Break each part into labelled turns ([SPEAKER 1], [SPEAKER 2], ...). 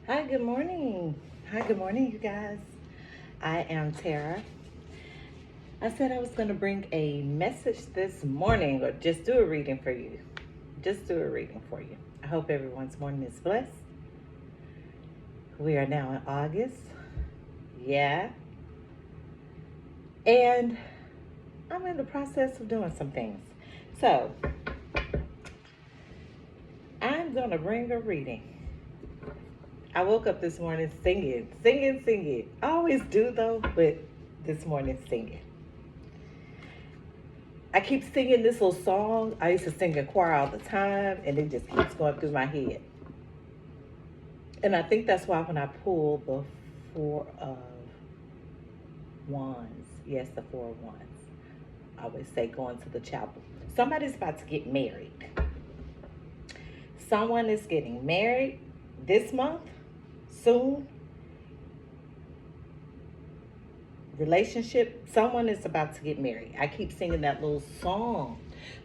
[SPEAKER 1] Hi, good morning. Hi, good morning, you guys. I am Tara. I said I was going to bring a message this morning or just do a reading for you. Just do a reading for you. I hope everyone's morning is blessed. We are now in August. Yeah. And I'm in the process of doing some things. So I'm going to bring a reading. I woke up this morning singing. I always do though, but this morning singing. I keep singing this little song. I used to sing in choir all the time, and it just keeps going through my head. And I think that's why when I pull the Four of Wands, yes, the Four of Wands, I always say going to the chapel. Somebody's about to get married. Someone is getting married this month, soon. Relationship, someone is about to get married. I keep singing that little song.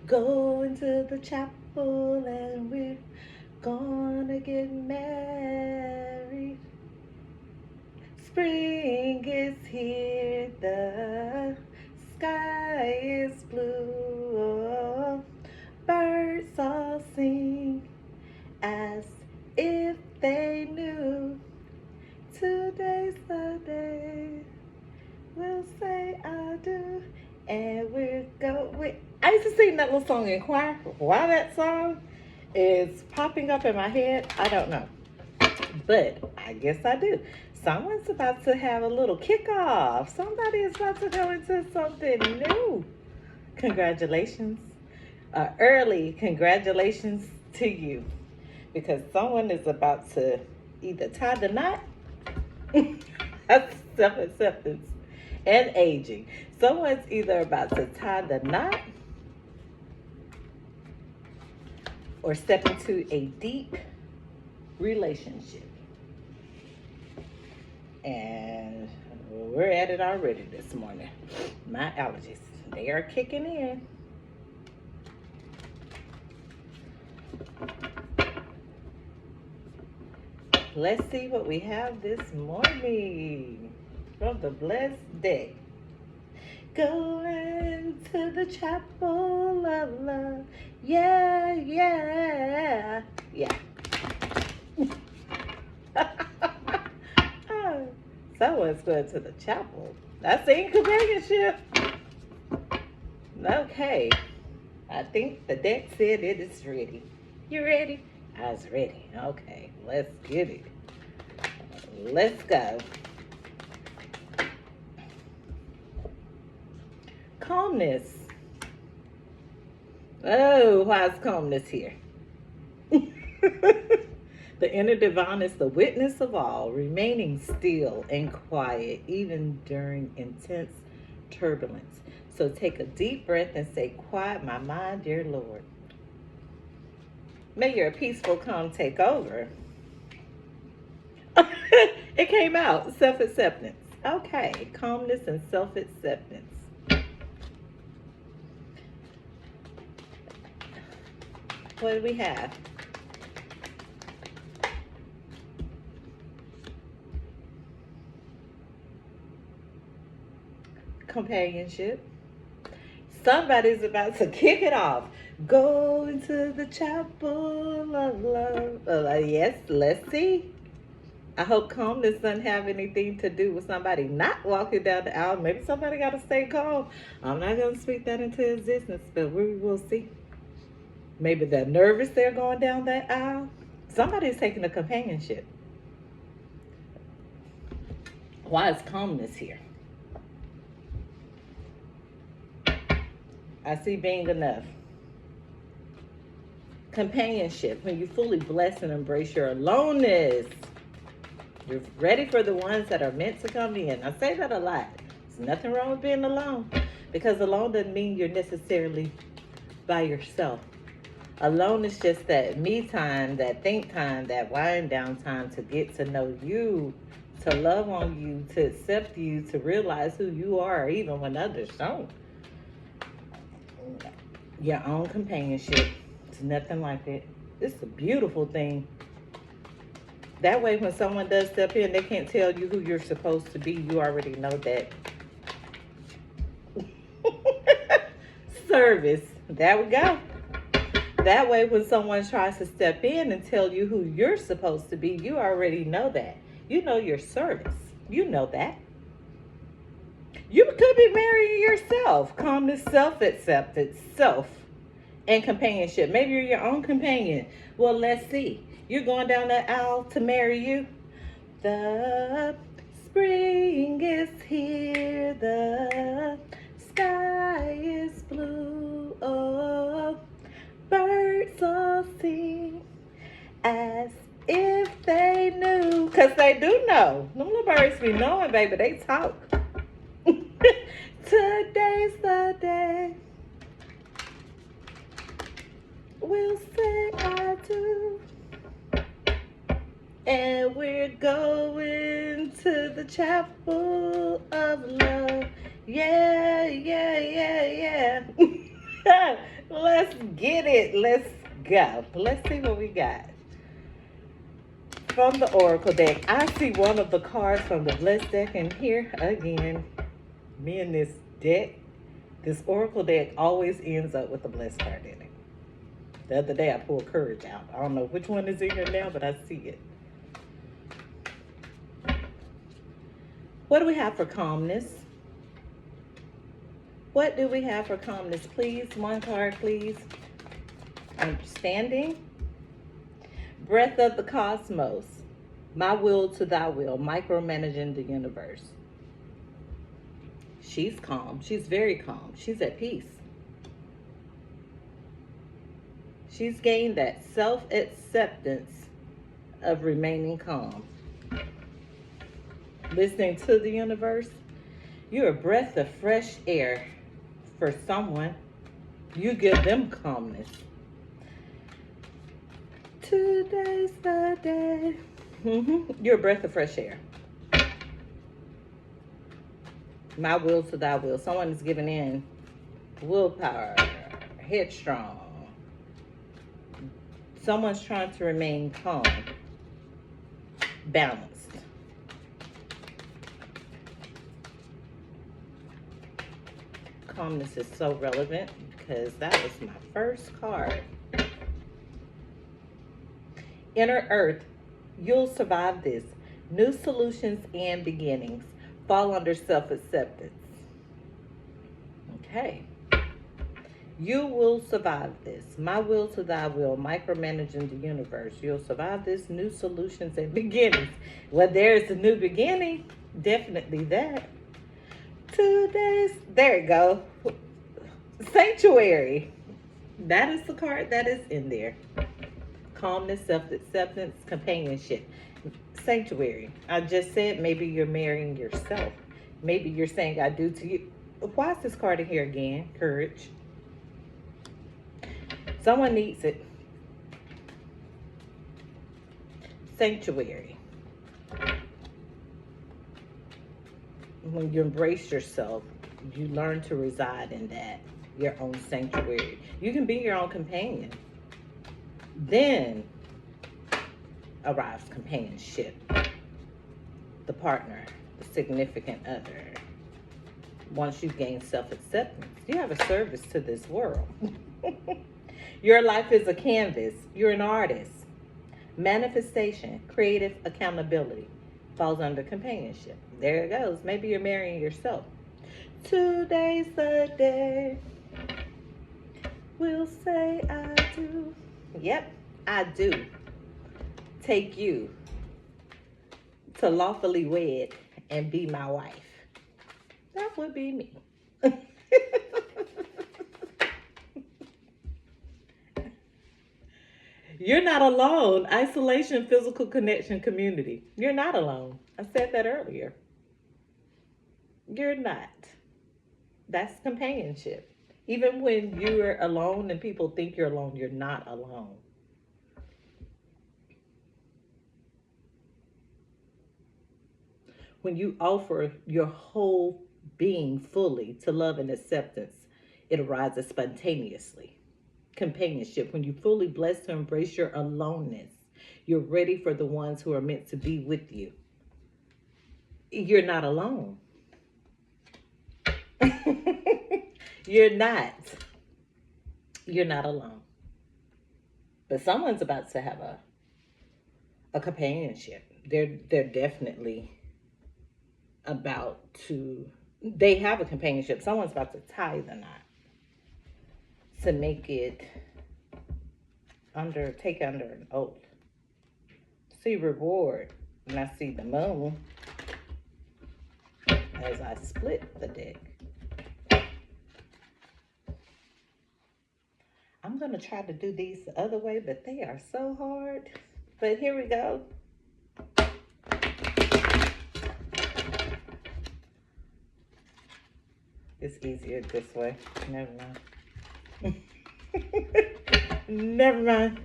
[SPEAKER 1] Going to the chapel and we're gonna get married. Spring is here, the sky is blue. Birds all sing as if they knew. Today's the day we'll say I do, and we're going. I used to sing that little song in choir. Why that song is popping up in my head, I don't know. But I guess I do. Someone's about to have a little kickoff. Somebody is about to go into something new. Congratulations. Early congratulations to you. Because someone is about to either tie the knot. That's self acceptance and aging. Someone's either about to tie the knot or step into a deep relationship. And we're at it already this morning. My allergies, they are kicking in. Let's see what we have this morning from the blessed day. Going to the chapel of love. Yeah, yeah, yeah. Someone's going to the chapel. That's the companionship. Okay. I think the deck said it is ready. You ready? I was ready. Okay, let's get it. Let's go. Calmness. Oh, why is calmness here? The inner divine is the witness of all, remaining still and quiet even during intense turbulence. So take a deep breath and say, quiet my mind, dear Lord. May your peaceful calm take over. It came out, self-acceptance. Okay, calmness and self-acceptance. What do we have? Companionship. Somebody's about to kick it off. Go into the chapel of love. Yes, let's see. I hope calmness doesn't have anything to do with somebody not walking down the aisle. Maybe somebody got to stay calm. I'm not going to speak that into existence, but we will see. Maybe they're nervous they're going down that aisle. Somebody's taking a companionship. Why is calmness here? I see being enough. Companionship, when you fully bless and embrace your aloneness. You're ready for the ones that are meant to come in. I say that a lot. There's nothing wrong with being alone, because alone doesn't mean you're necessarily by yourself. Alone is just that me time, that think time, that wind down time to get to know you, to love on you, to accept you, to realize who you are, even when others don't. Your own companionship. It's nothing like it. It's a beautiful thing. That way, when someone does step in, they can't tell you who you're supposed to be. You already know that. Service. There we go. That way, when someone tries to step in and tell you who you're supposed to be, you already know that. You know your service. You know that. You could be marrying yourself. Calmness, self-acceptance, self, and companionship. Maybe you're your own companion. Well, let's see. You're going down that aisle to marry you. The spring is here. The sky is blue. Oh, birds all sing as if they knew. Because they do know. Them little birds be knowing, baby. They talk. Today's the day. We'll say I do. And we're going to the chapel of love. Yeah, yeah, yeah, yeah. Let's get it. Let's go. Let's see what we got. From the Oracle deck, I see one of the cards from the Blessed deck, and here again, me and this deck, this Oracle deck always ends up with the Blessed card in it. The other day I pulled Courage out. I don't know which one is in here now, but I see it. What do we have for calmness? What do we have for calmness, please? One card, please. Understanding. Breath of the cosmos. My will to thy will. Micromanaging the universe. She's calm. She's very calm. She's at peace. She's gained that self-acceptance of remaining calm. Listening to the universe. You're a breath of fresh air for someone. You give them calmness. Today's the day. You're a breath of fresh air. My will to thy will. Someone is giving in willpower, headstrong. Someone's trying to remain calm, balanced. Calmness is so relevant because that was my first card. Inner Earth, you'll survive this. New solutions and beginnings fall under self-acceptance. Okay. You will survive this. My will to thy will, micromanaging the universe. You'll survive this. New solutions and beginnings. Well, there's a new beginning. Definitely that. There you go. Sanctuary. That is the card that is in there. Calmness, self-acceptance, companionship. Sanctuary. I just said maybe you're marrying yourself. Maybe you're saying I do to you. Why is this card in here again? Courage. Someone needs it. Sanctuary. When you embrace yourself, you learn to reside in that, your own sanctuary. You can be your own companion. Then arrives companionship, the partner, the significant other. Once you gain self-acceptance, you have a service to this world. Your life is a canvas. You're an artist. Manifestation, creative accountability falls under companionship. There it goes. Maybe you're marrying yourself. Today's the day. We'll say I do. Yep, I do. Take you to lawfully wed and be my wife. That would be me. You're not alone. Isolation, physical connection, community. You're not alone. I said that earlier. You're not. That's companionship. Even when you're alone and people think you're alone, you're not alone. When you offer your whole being fully to love and acceptance, it arises spontaneously. Companionship, when you fully bless to embrace your aloneness, You're ready for the ones who are meant to be with you. You're not alone. You're not. You're not alone. But someone's about to have a companionship. They're definitely about to, they have a companionship. Someone's about to tie the knot to make it take under an oath. See reward. And I see the moon as I split the deck. I'm going to try to do these the other way, but they are so hard. But here we go. It's easier this way. Never mind. Never mind.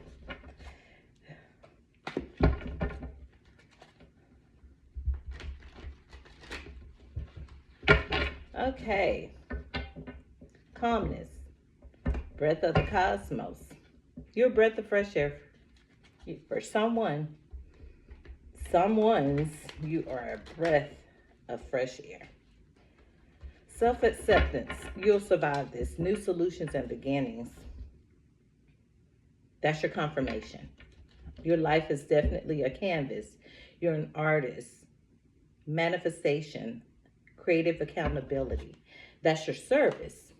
[SPEAKER 1] Okay. Calmness. Breath of the cosmos. You're a breath of fresh air for someone. Someone's, you are a breath of fresh air. Self-acceptance. You'll survive this. New solutions and beginnings. That's your confirmation. Your life is definitely a canvas. You're an artist. Manifestation. Creative accountability. That's your service.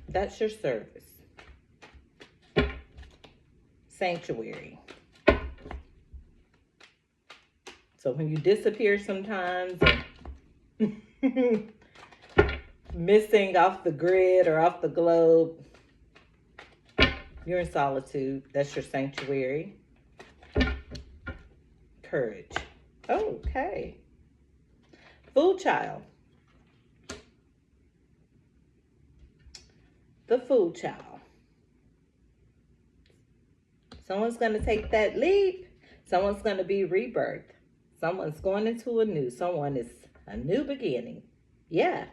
[SPEAKER 1] That's your service. Sanctuary. So when you disappear sometimes, missing off the grid or off the globe, you're in solitude. That's your sanctuary. Courage. Okay. Fool child. The fool child. Someone's going to take that leap. Someone's going to be rebirthed. Someone's going into a new. Someone is a new beginning. Yeah.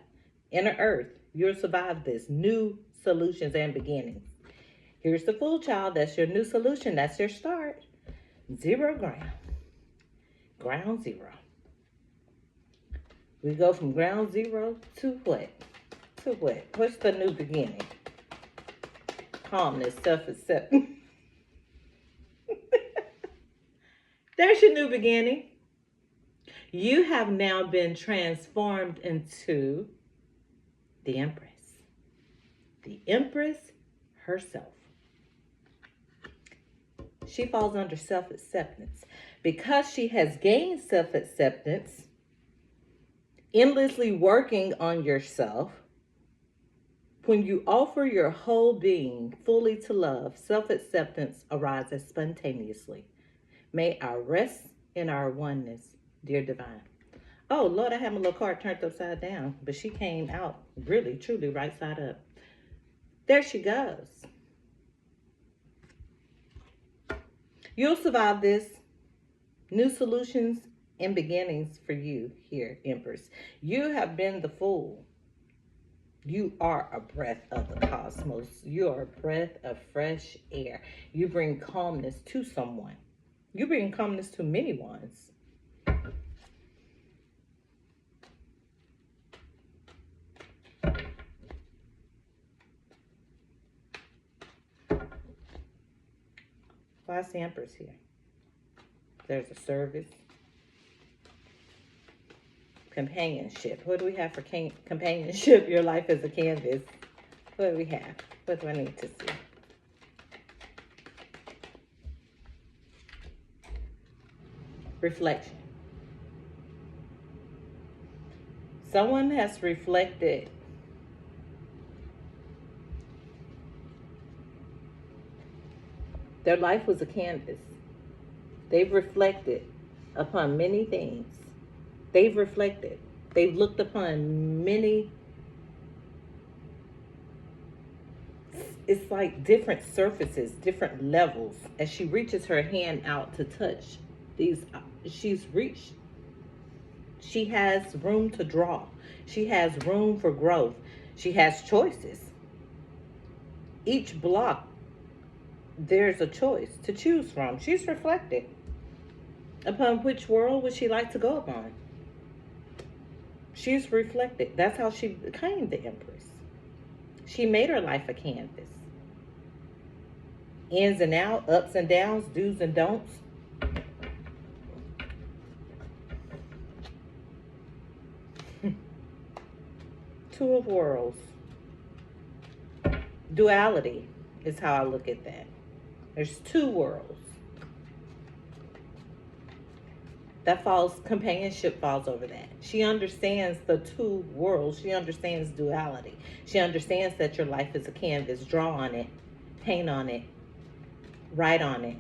[SPEAKER 1] Inner earth. You'll survive this. New solutions and beginnings. Here's the fool child. That's your new solution. That's your start. Zero ground. Ground zero. We go from ground zero to what? To what? What's the new beginning? Calmness, self-acceptance. There's your new beginning. You have now been transformed into the Empress. The Empress herself. She falls under self-acceptance. Because she has gained self-acceptance, endlessly working on yourself, when you offer your whole being fully to love, self-acceptance arises spontaneously. May I rest in our oneness, dear divine. Oh, Lord, I have my little card turned upside down, but she came out really, truly right side up. There she goes. You'll survive this. New solutions and beginnings for you here, Empress. You have been the fool. You are a breath of the cosmos. You are a breath of fresh air. You bring calmness to someone. You bring calmness to many ones. Why's the Empress here? There's a service. Companionship. What do we have for companionship? Your life is a canvas. What do we have? What do I need to see? Reflection. Someone has reflected their life was a canvas. They've reflected upon many things. They've reflected. They've looked upon many. It's like different surfaces, different levels. As she reaches her hand out to touch these, she's reached. She has room to draw. She has room for growth. She has choices. Each block there's a choice to choose from. She's reflecting upon which world would she like to go upon. She's reflected. That's how she became the Empress. She made her life a canvas. Ins and outs, ups and downs, do's and don'ts. Two of Worlds. Duality is how I look at that. There's two worlds. That falls, companionship falls over that. She understands the two worlds. She understands duality. She understands that your life is a canvas. Draw on it, paint on it, write on it,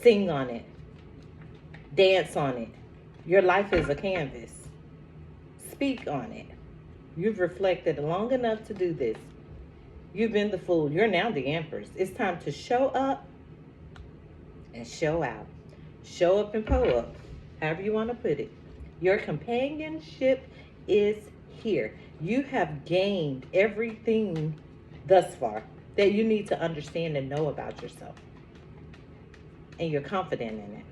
[SPEAKER 1] sing on it, dance on it. Your life is a canvas. Speak on it. You've reflected long enough to do this. You've been the fool. You're now the Empress. It's time to show up and show out. Show up and pull up, however you want to put it. Your companionship is here. You have gained everything thus far that you need to understand and know about yourself. And you're confident in it.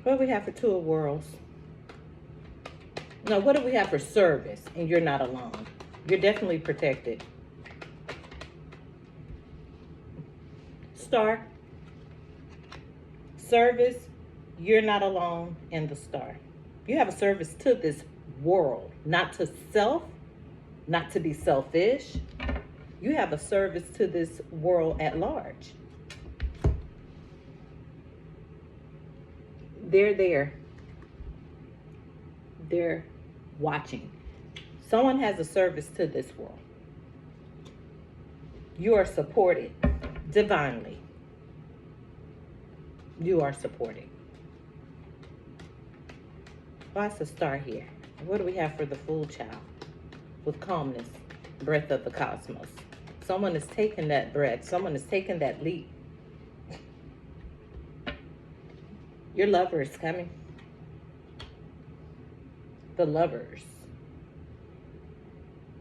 [SPEAKER 1] What do we have for Two of Worlds? No, what do we have for service? And you're not alone. You're definitely protected. Star. Service. You're not alone in the Star. You have a service to this world. Not to self. Not to be selfish. You have a service to this world at large. They're there. They're watching. Someone has a service to this world. You are supported divinely. You are supported. Why's the Star here? What do we have for the Fool child? With calmness, breath of the cosmos. Someone is taking that breath. Someone is taking that leap. Your lover is coming. The Lovers.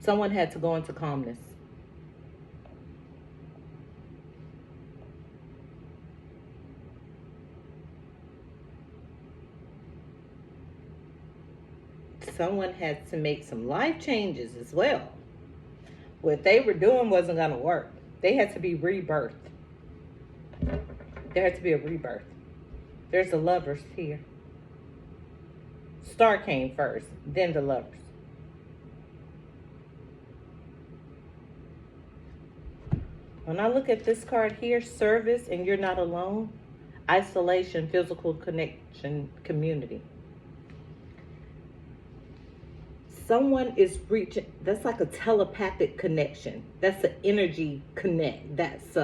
[SPEAKER 1] Someone had to go into calmness. Someone had to make some life changes as well. What they were doing wasn't going to work. They had to be rebirthed. There had to be a rebirth. There's the Lovers here. Star came first, then the Lovers. When I look at this card here, service and you're not alone, isolation, physical connection, community. Someone is reaching, that's like a telepathic connection. That's an energy connect. That's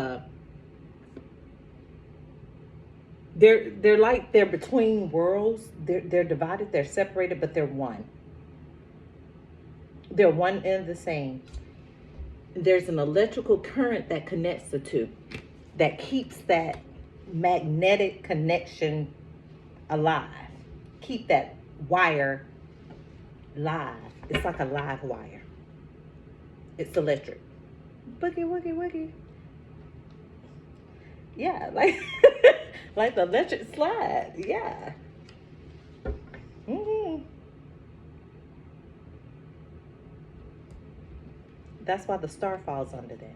[SPEAKER 1] they're like they're between worlds. They're divided, they're separated, but they're one. They're one and the same. There's an electrical current that connects the two, that keeps that magnetic connection alive. Keep that wire live. It's like a live wire. It's electric. Boogie, woogie, woogie. Yeah, like like the electric slide. Yeah. That's why the Star falls under that.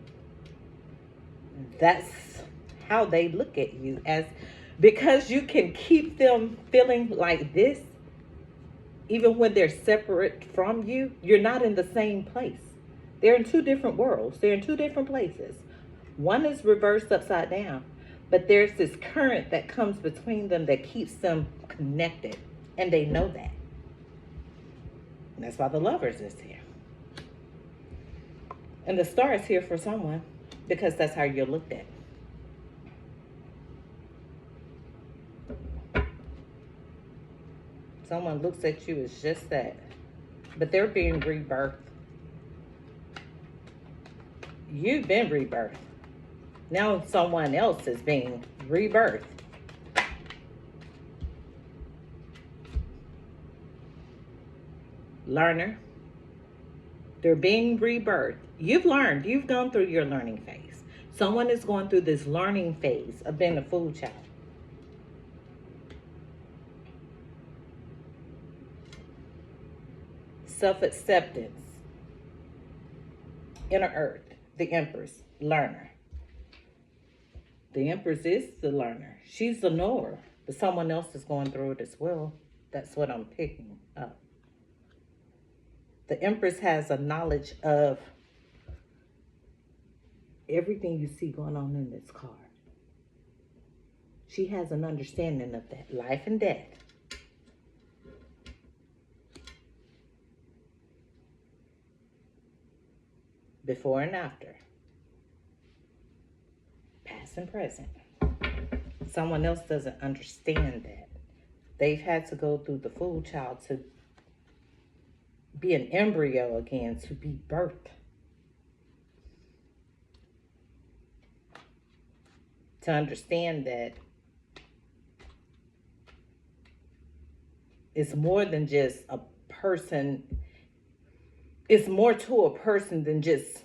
[SPEAKER 1] That's how they look at you, as because you can keep them feeling like this even when they're separate from you. You're not in the same place. They're in two different worlds. They're in two different places. One is reversed upside down, but there's this current that comes between them that keeps them connected, and they know that. And that's why the Lovers is here. And the Star is here for someone, because that's how you're looked at. Someone looks at you as just that, but they're being rebirthed. You've been rebirthed. Now someone else is being rebirthed. learner. They're being rebirthed. You've learned. You've gone through your learning phase. Someone is going through this learning phase of being a food child. Self-acceptance. Inner earth. The Empress. Learner. The Empress is the learner. She's the knower. But someone else is going through it as well. That's what I'm picking up. The Empress has a knowledge of everything you see going on in this card. She has an understanding of that. Life and death. Before and after. Past and present. Someone else doesn't understand that. They've had to go through the food child to be an embryo again, to be birthed. To understand that it's more than just a person. It's more to a person than just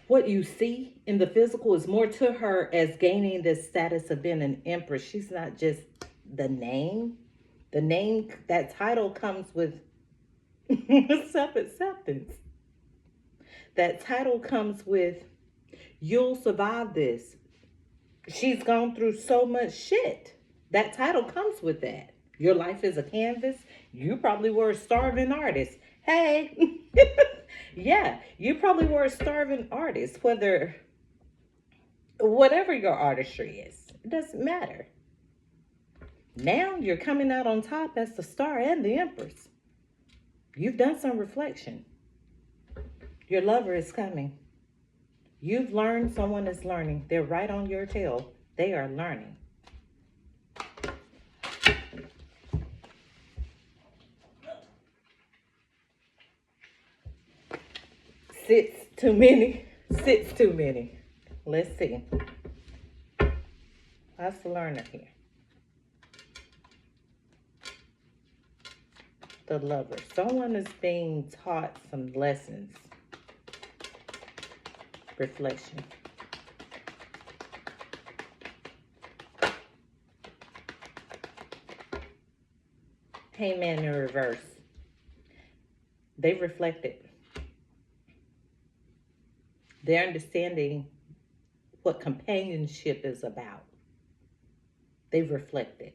[SPEAKER 1] what you see in the physical. Is more to her as gaining this status of being an empress. She's not just the name. The name, that title comes with self-acceptance. That title comes with, you'll survive this. She's gone through so much shit. That title comes with that. Your life is a canvas. You probably were a starving artist. Hey, yeah, you probably were a starving artist. Whatever your artistry is, it doesn't matter. Now you're coming out on top as the star and the Empress. You've done some reflection. Your lover is coming. You've learned, someone is learning. They're right on your tail. They are learning. Sits too many. Sits too many. Let's see. What's the learner here? The lover. Someone is being taught some lessons. Reflection. Hangman in reverse. They've reflected. They're understanding what companionship is about. They've reflected.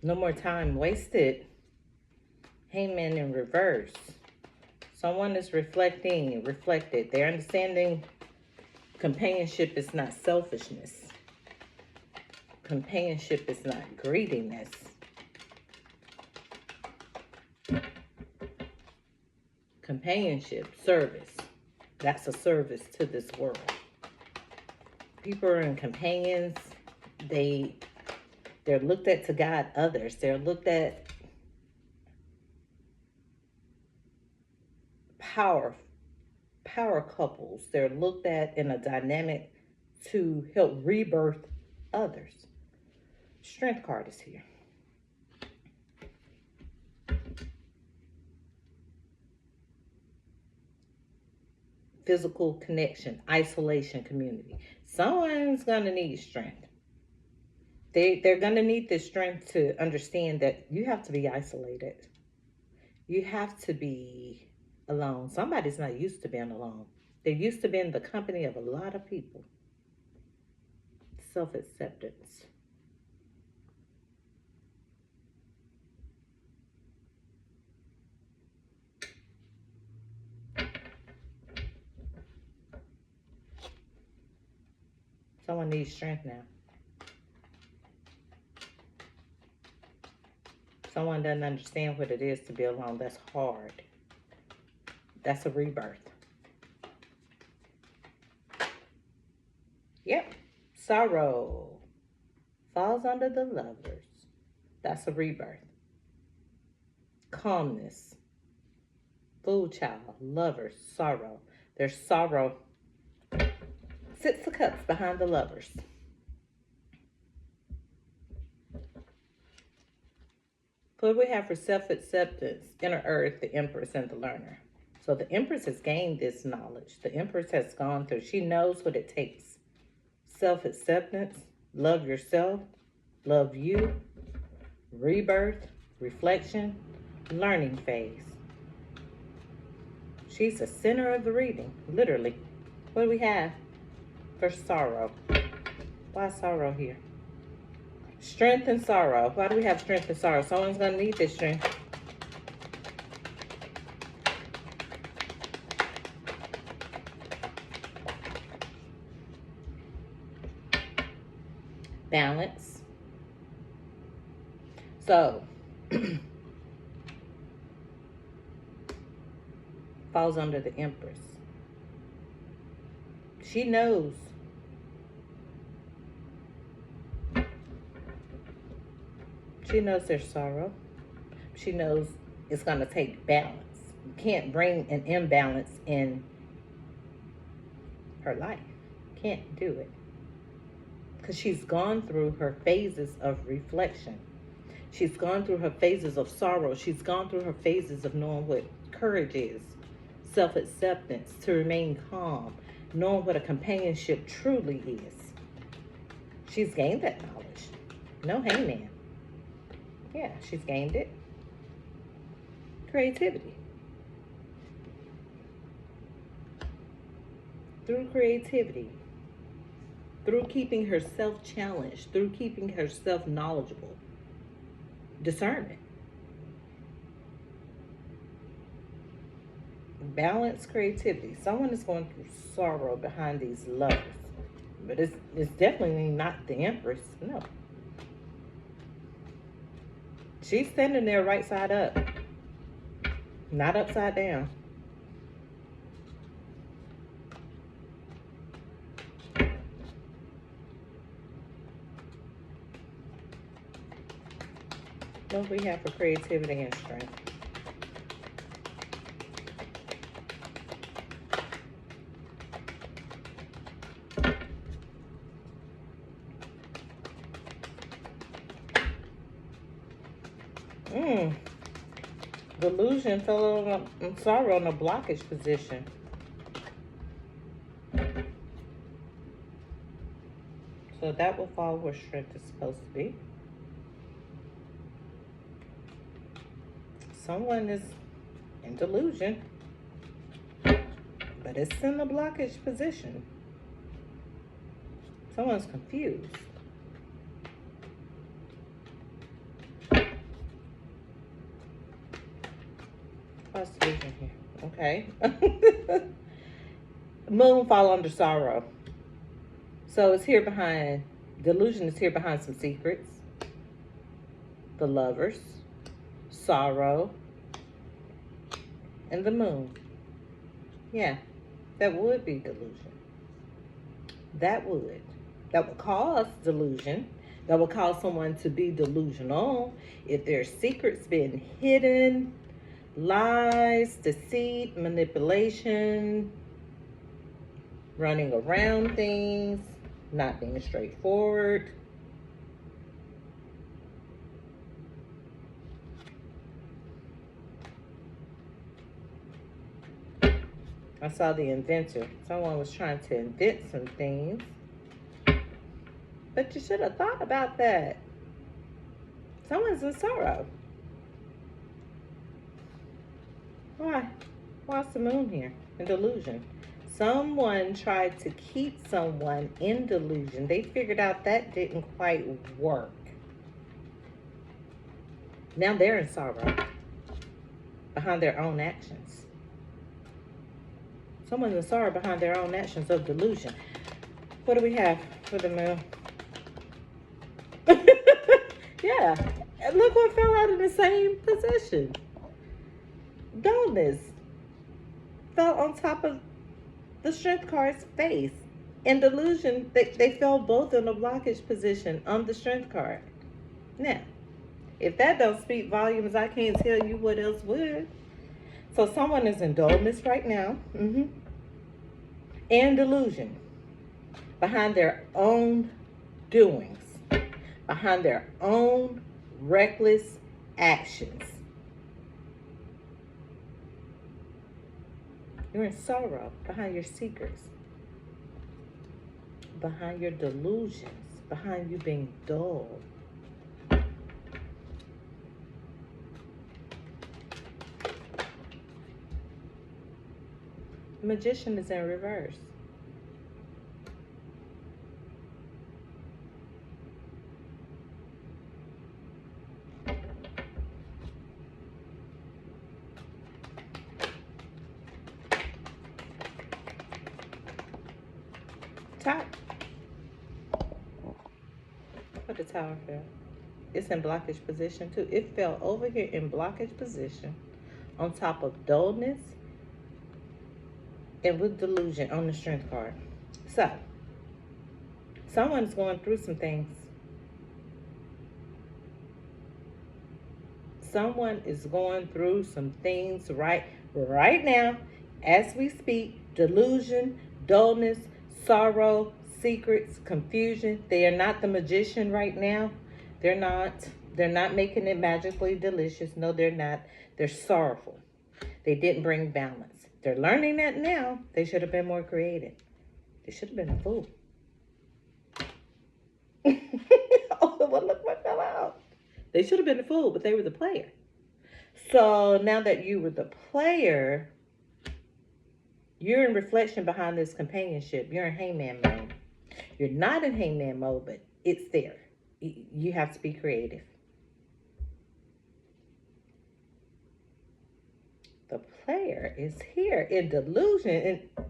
[SPEAKER 1] No more time wasted. Hangman in reverse. Someone is reflected. They're understanding companionship is not selfishness. Companionship is not greediness. Companionship, service. That's a service to this world. People are in companions. They're looked at to guide others. They're looked at power couples. They're looked at in a dynamic to help rebirth others. Strength card is here. Physical connection, isolation, community. Someone's going to need strength. They're going to need this strength to understand that you have to be isolated. You have to be alone. Somebody's not used to being alone. They're used to being the company of a lot of people. Self-acceptance. Someone needs strength now. Someone doesn't understand what it is to be alone. That's hard. That's a rebirth. Yep. Sorrow falls under the lovers. That's a rebirth. Calmness. Food child. Lovers. Sorrow. There's sorrow. Six of Cups behind the lovers. What we have for self-acceptance, inner earth, the empress, and the learner. So the empress has gained this knowledge. The empress has gone through. She knows what it takes. Self-acceptance, love yourself, love you, rebirth, reflection, learning phase. She's the center of the reading, literally. What do we have for sorrow? Why sorrow here? Strength and sorrow. Why do we have strength and sorrow? Someone's going to need this strength. Balance. So, falls under the empress. She knows there's sorrow. She knows it's going to take balance. You can't bring an imbalance in her life. Can't do it. Because she's gone through her phases of reflection. She's gone through her phases of sorrow. She's gone through her phases of knowing what courage is, self-acceptance, to remain calm, knowing what a companionship truly is. She's gained that knowledge. No hangman. Yeah, she's gained it. Creativity. Through creativity, through keeping herself challenged, through keeping herself knowledgeable, discernment. Balance, creativity. Someone is going through sorrow behind these lovers. But it's definitely not the empress. No. She's standing there right side up. Not upside down. What we have for creativity and strength? Delusion fell on sorrow in a blockage position. So that will fall where strength is supposed to be. Someone is in delusion, but it's in a blockage position. Someone's confused. What's delusion here? Okay. Moon fall under sorrow. So it's here behind, delusion is here behind some secrets. The lovers, sorrow, and the moon. Yeah, that would be delusion. That would cause delusion. That would cause someone to be delusional. If there's secrets being hidden, lies, deceit, manipulation, running around things, not being straightforward. I saw the inventor. Someone was trying to invent some things. But you should have thought about that. Someone's in sorrow. Why? Why's the moon here? In delusion. Someone tried to keep someone in delusion. They figured out that didn't quite work. Now they're in sorrow behind their own actions. Someone's in sorrow behind their own actions of delusion. What do we have for the moon? Yeah. And look what fell out in the same position. Dullness fell on top of the strength card's face. In delusion, they fell both in a blockage position on the strength card. Now, if that don't speak volumes, I can't tell you what else would. So someone is in dullness right now. And delusion. Behind their own doings. Behind their own reckless actions. You're in sorrow behind your secrets, behind your delusions, behind you being dull. The Magician is in reverse. Top. What the Tower fell. It's in blockage position too. It fell over here in blockage position on top of dullness and with delusion on the Strength card. So, someone's going through some things. Someone is going through some things right now as we speak. Delusion, dullness, sorrow, secrets, confusion. They are not the Magician right now. They're not. They're not making it magically delicious. No, they're not. They're sorrowful. They didn't bring balance. They're learning that now. They should have been more creative. They should have been a fool. Oh, well, look what fell out. They should have been a fool, but they were the player. So now that you were the player, you're in reflection behind this companionship. You're in hangman mode. You're not in hangman mode, but it's there. You have to be creative. The player is here in delusion. And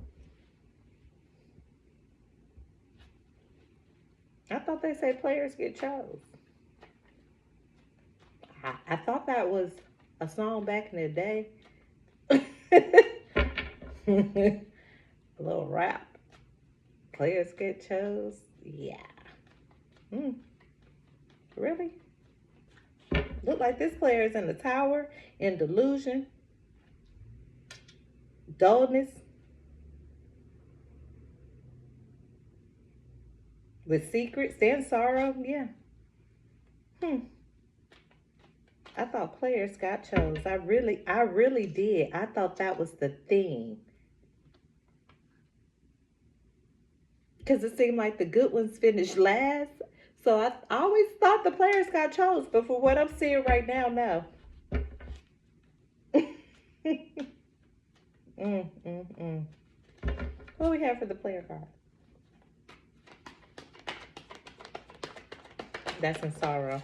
[SPEAKER 1] I thought they say players get chose. I thought that was a song back in the day. A little rap. Players get chose. Yeah. Really? Look like this player is in the Tower, in delusion, dullness, with secrets and sorrow. Yeah. I thought players got chose. I really did. I thought that was the theme. Because it seemed like the good ones finished last. So I always thought the players got chose. But for what I'm seeing right now, no. What do we have for the player card? That's in sorrow.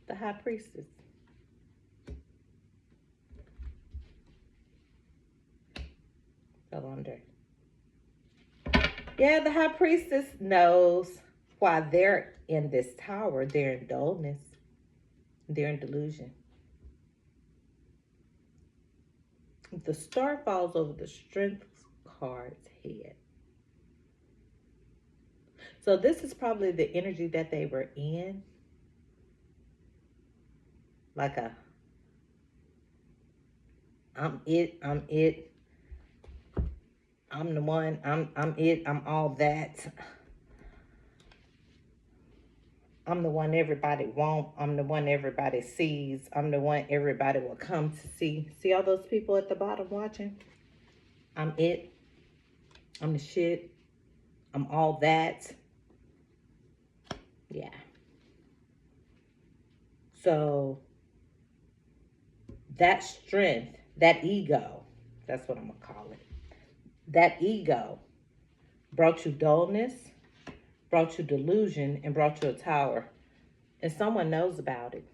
[SPEAKER 1] The High Priestess. Fell under. Yeah, the High Priestess knows why they're in this Tower. They're in dullness. They're in delusion. The Star falls over the Strength card's head. So this is probably the energy that they were in. Like I'm it, I'm the one, I'm it, I'm all that. I'm the one everybody want. I'm the one everybody sees. I'm the one everybody will come to see. See all those people at the bottom watching? I'm it. I'm the shit. I'm all that. Yeah. So that strength, that ego, that's what I'm going to call it. That ego brought you dullness, brought you delusion, and brought you a Tower. And someone knows about it.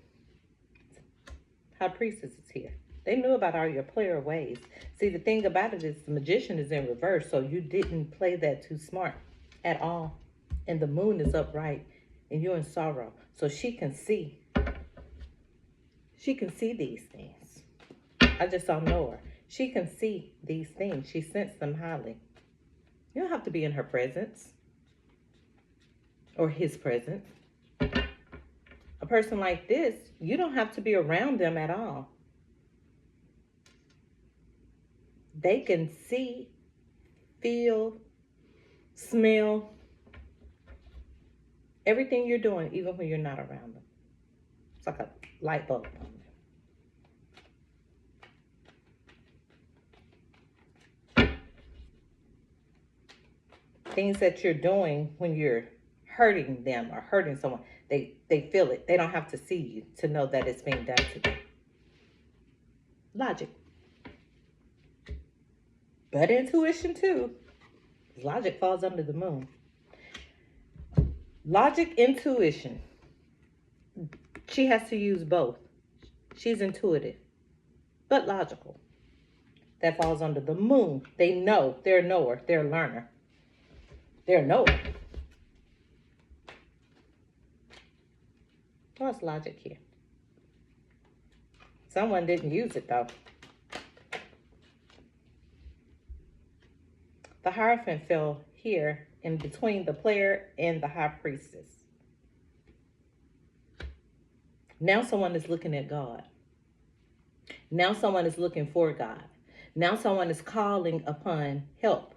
[SPEAKER 1] High Priestess is here. They knew about all your player ways. See, the thing about it is the Magician is in reverse, so you didn't play that too smart at all. And the Moon is upright, and you're in sorrow. So she can see. She can see these things. I just don't know her. She can see these things. She sensed them highly. You don't have to be in her presence or his presence. A person like this, you don't have to be around them at all. They can see, feel, smell, Everything you're doing, even when you're not around them. It's like a light bulb on them. Things that you're doing when you're hurting them or hurting someone, they feel it. They don't have to see you to know that it's being done to them. Logic. But intuition too. Logic falls under the moon. Logic, intuition. She has to use both. She's intuitive, but logical. That falls under the moon. They know. They're a knower. They're a learner. They're a knower. What's logic here? Someone didn't use it though. The Hierophant fell here in between the player and the high priestess. Now someone is looking at God. Now someone is looking for God. Now someone is calling upon help.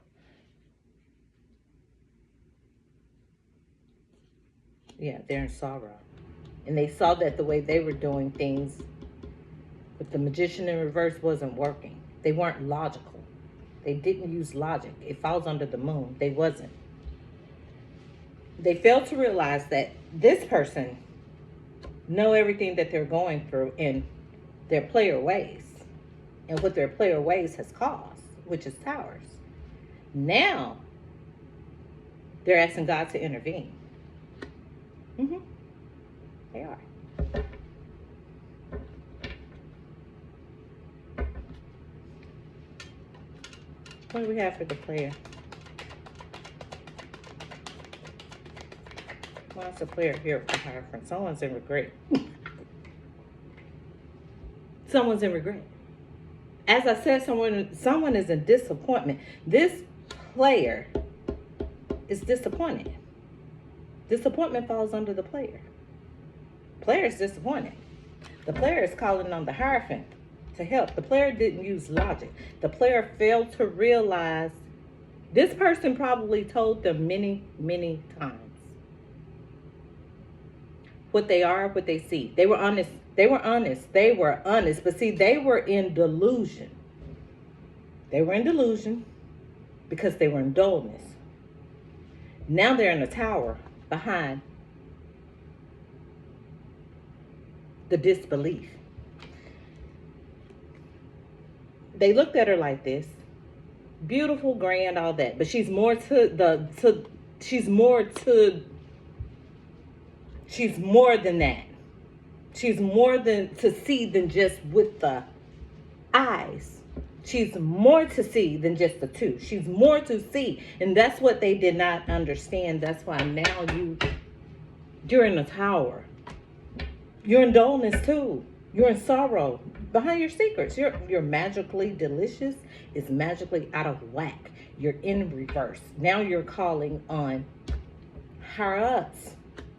[SPEAKER 1] Yeah, they're in sorrow. And they saw that the way they were doing things with the magician in reverse wasn't working. They weren't logical. They didn't use logic. It falls under the moon. They wasn't. They failed to realize that this person know everything that they're going through in their player ways and what their player ways has caused, which is towers. Now they're asking God to intervene. They are. What do we have for the player? What's the player here for Hierophant? Someone's in regret. Someone's in regret. As I said, someone is in disappointment. This player is disappointed. Disappointment falls under the player. Player is disappointed. The player is calling on the Hierophant to help. The player didn't use logic. The player failed to realize this person probably told them many, many times what they are, what they see. They were honest. They were honest. They were honest. But see, they were in delusion. They were in delusion because they were in dullness. Now they're in a tower behind the disbelief. They looked at her like this. Beautiful, grand, all that. But she's more she's more than that. She's more than to see than just with the eyes. She's more to see than just the two. She's more to see. And that's what they did not understand. That's why now you're in a tower. You're in dullness too. You're in sorrow. Behind your secrets. You're magically delicious. It's magically out of whack. You're in reverse. Now you're calling on higher ups.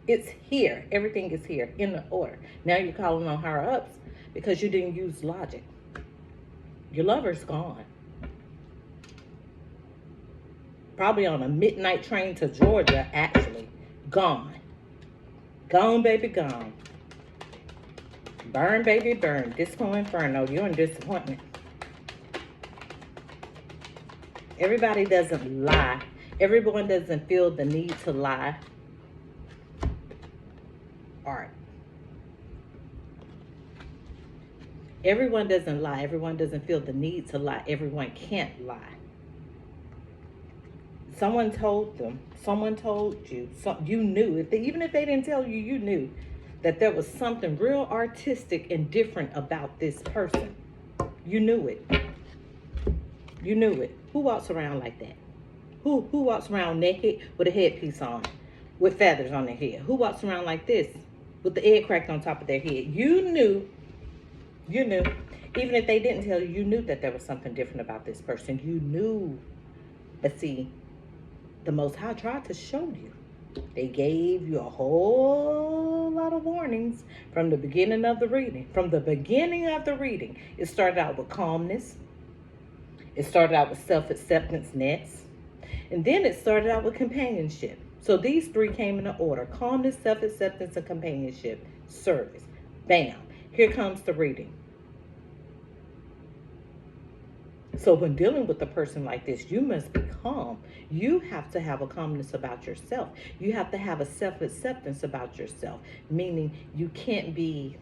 [SPEAKER 1] It's here. Everything is here in the order. Now you're calling on higher ups because you didn't use logic. Your lover's gone. Probably on a midnight train to Georgia, actually. Gone. Gone, baby, gone. Burn, baby, burn. Disco Inferno. You're in disappointment. Everybody doesn't lie. Everyone doesn't feel the need to lie. Art. Everyone doesn't lie. Everyone doesn't feel the need to lie. Everyone can't lie. Someone told them. Someone told you. You knew. Even if they didn't tell you, you knew that there was something real artistic and different about this person. You knew it. You knew it. Who walks around like that? Who walks around naked with a headpiece on, with feathers on their head? Who walks around like this with the egg cracked on top of their head? You knew. You knew. Even if they didn't tell you, you knew that there was something different about this person. You knew. But see, the Most High tried to show you. They gave you a whole lot of warnings from the beginning of the reading. From the beginning of the reading, it started out with calmness. It started out with self-acceptance next. And then it started out with companionship. So these three came in order: calmness, self-acceptance, and companionship. Service. Bam. Here comes the reading. So when dealing with a person like this, you must be calm. You have to have a calmness about yourself. You have to have a self-acceptance about yourself, meaning you can't be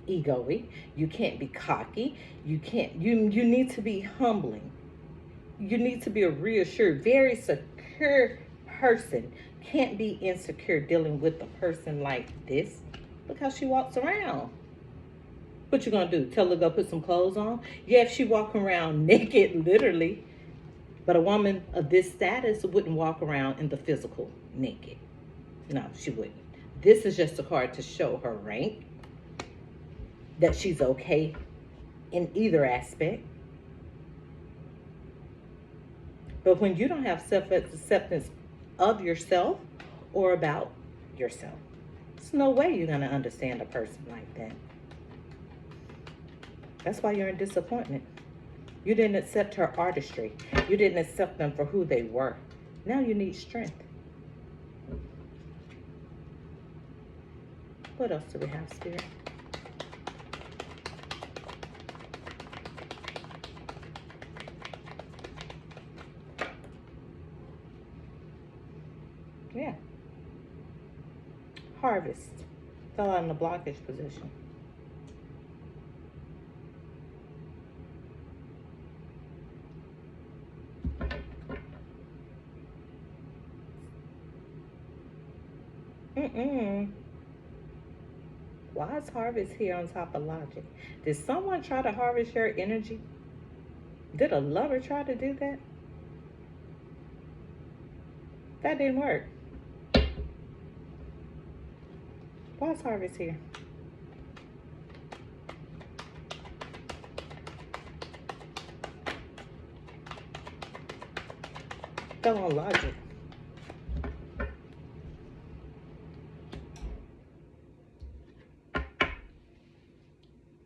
[SPEAKER 1] egoy, you can't be cocky, you need to be humbling. You need to be a reassured, very secure person. Can't be insecure dealing with a person like this. Look how she walks around. What you gonna do? Tell her to go put some clothes on? Yeah, if she walking around naked, literally. But a woman of this status wouldn't walk around in the physical naked. No, she wouldn't. This is just a card to show her rank, that she's okay in either aspect. But when you don't have self-acceptance of yourself or about yourself, there's no way you're going to understand a person like that. That's why you're in disappointment. You didn't accept her artistry. You didn't accept them for who they were. Now you need strength. What else do we have, Spirit? Yeah. Harvest. Fell out in the blockage position. Why is harvest here on top of logic? Did someone try to harvest your energy? Did a lover try to do that? That didn't work. Why is harvest here? Fell on logic.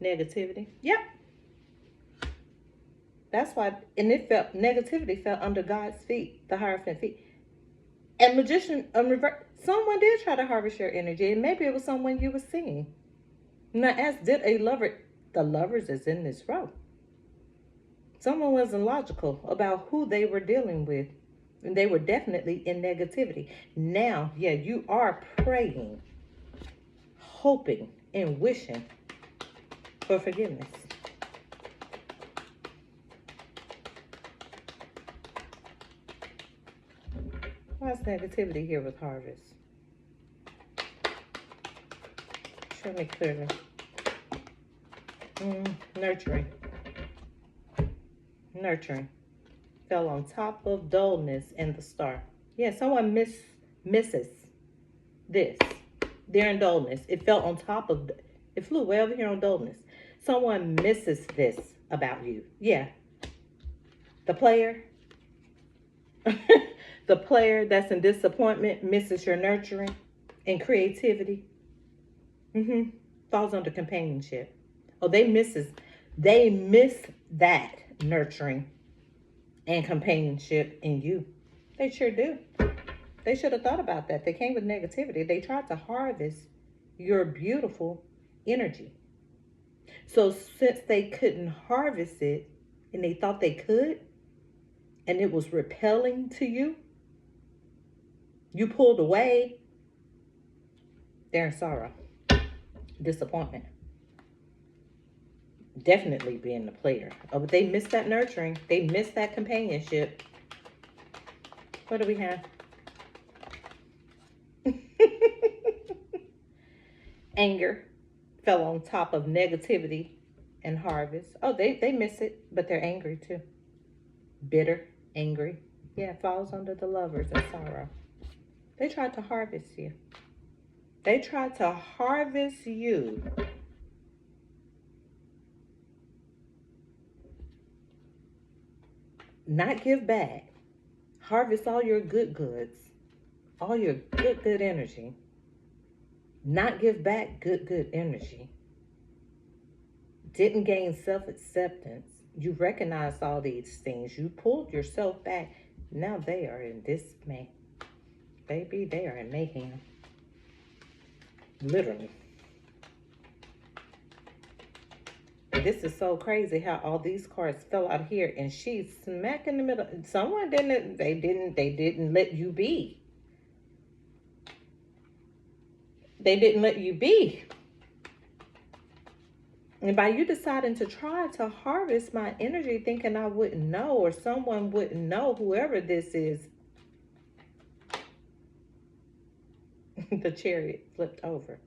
[SPEAKER 1] Negativity. Yep. That's why, and it felt, negativity fell under God's feet, the Hierophant feet. And magician, someone did try to harvest your energy, and maybe it was someone you were seeing. Now, as did a lover, the lovers is in this row. Someone wasn't logical about who they were dealing with, and they were definitely in negativity. Now, yeah, you are praying, hoping, and wishing for forgiveness. Why is negativity here with harvest? Show me clearly. Nurturing. Nurturing. Fell on top of dullness and the star. Yeah, someone misses this. They're in dullness. It fell on top of, it flew way over here on dullness. Someone misses this about you. Yeah. The player. The player that's in disappointment misses your nurturing and creativity. Falls under companionship. Oh, they miss that nurturing and companionship in you. They sure do. They should have thought about that. They came with negativity. They tried to harvest your beautiful energy. So since they couldn't harvest it and they thought they could, and it was repelling to you, you pulled away. They're in sorrow, disappointment. Definitely being the player. Oh, but they missed that nurturing. They missed that companionship. What do we have? Anger fell on top of negativity and harvest. Oh, they miss it, but they're angry too. Bitter, angry. Yeah, falls under the lovers and sorrow. They tried to harvest you. They tried to harvest you. Not give back. Harvest all your good goods. All your good energy. Not give back good energy. Didn't gain self-acceptance. You recognized all these things. You pulled yourself back. Now they are in dismay. Baby, they are in mayhem. Literally. This is so crazy how all these cards fell out here and she's smack in the middle. Someone they didn't let you be. They didn't let you be. And by you deciding to try to harvest my energy thinking I wouldn't know or someone wouldn't know, whoever this is, the Chariot flipped over.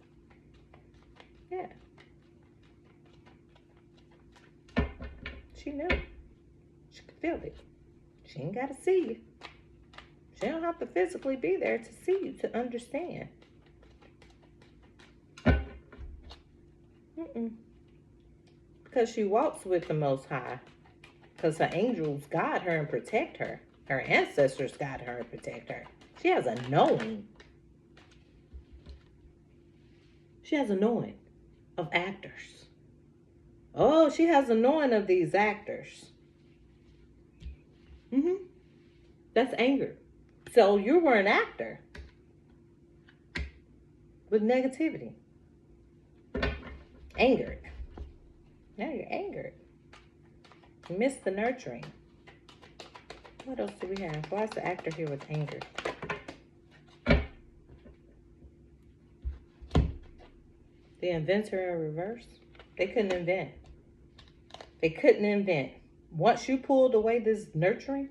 [SPEAKER 1] Yeah. She knew. She could feel it. She ain't got to see you. She don't have to physically be there to see you, to understand. Because she walks with the Most High. Because her angels guide her and protect her. Her ancestors guide her and protect her. She has a knowing. She has a knowing of actors. Oh, she has a knowing of these actors. That's anger. So you were an actor with negativity. Angered. Now you're angered. You missed the nurturing. What else do we have? Why is the actor here with anger? The inventor in reverse. They couldn't invent. They couldn't invent. Once you pulled away this nurturing,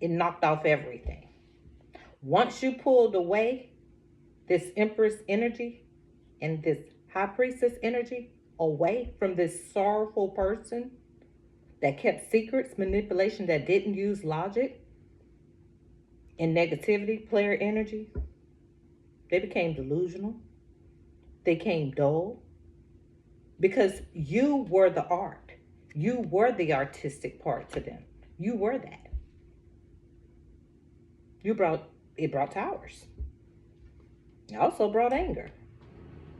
[SPEAKER 1] it knocked off everything. Once you pulled away this Empress energy and this High Priestess energy away from this sorrowful person that kept secrets, manipulation, that didn't use logic, and negativity, player energy, they became delusional. They became dull. Because you were the art. You were the artistic part to them. You were that. It brought towers. It also brought anger.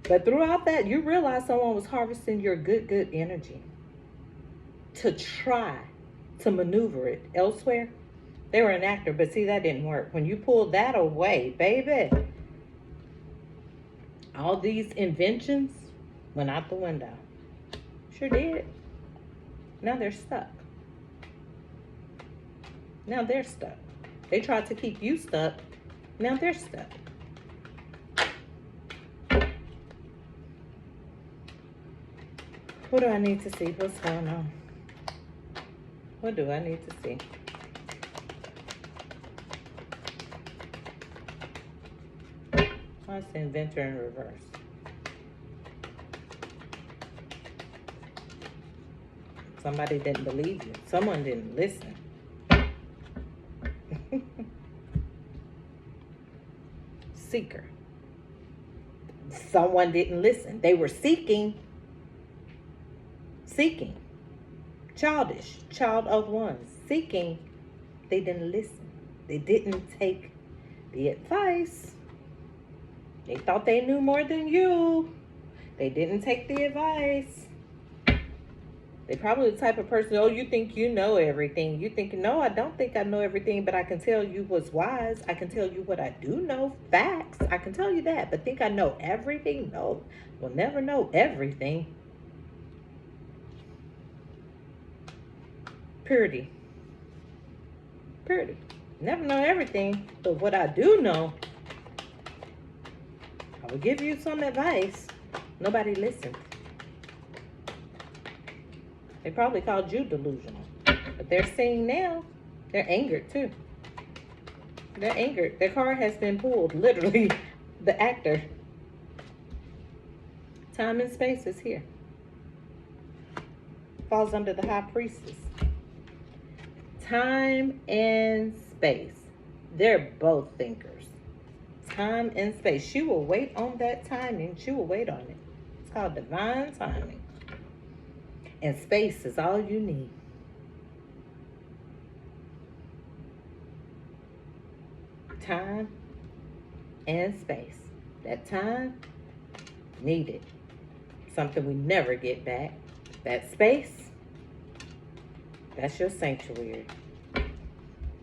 [SPEAKER 1] But throughout that, you realized someone was harvesting your good energy to try to maneuver it elsewhere. They were an actor, but see, that didn't work. When you pulled that away, baby, all these inventions went out the window. Sure did. Now they're stuck. Now they're stuck. They tried to keep you stuck. Now they're stuck. What do I need to see? What's going on? What do I need to see? What's the inventor in reverse? Somebody didn't believe you. Someone didn't listen. Seeker. Someone didn't listen. They were seeking. Childish. Child of one. Seeking. They didn't listen. They didn't take the advice. They thought they knew more than you. They didn't take the advice. They probably the type of person, oh, you think you know everything. You think, no, I don't think I know everything, but I can tell you what's wise. I can tell you what I do know, facts. I can tell you that, but think I know everything? No, we'll never know everything. Purity. Never know everything, but what I do know, I will give you some advice. Nobody listened. They probably called you delusional. But they're seeing now, they're angered too. They're angered. Their card has been pulled, literally, the actor. Time and space is here. Falls under the High Priestess. Time and space. They're both thinkers. Time and space. She will wait on that timing. She will wait on it. It's called divine timing. And space is all you need. Time and space. That time, needed. Something we never get back. That space, that's your sanctuary.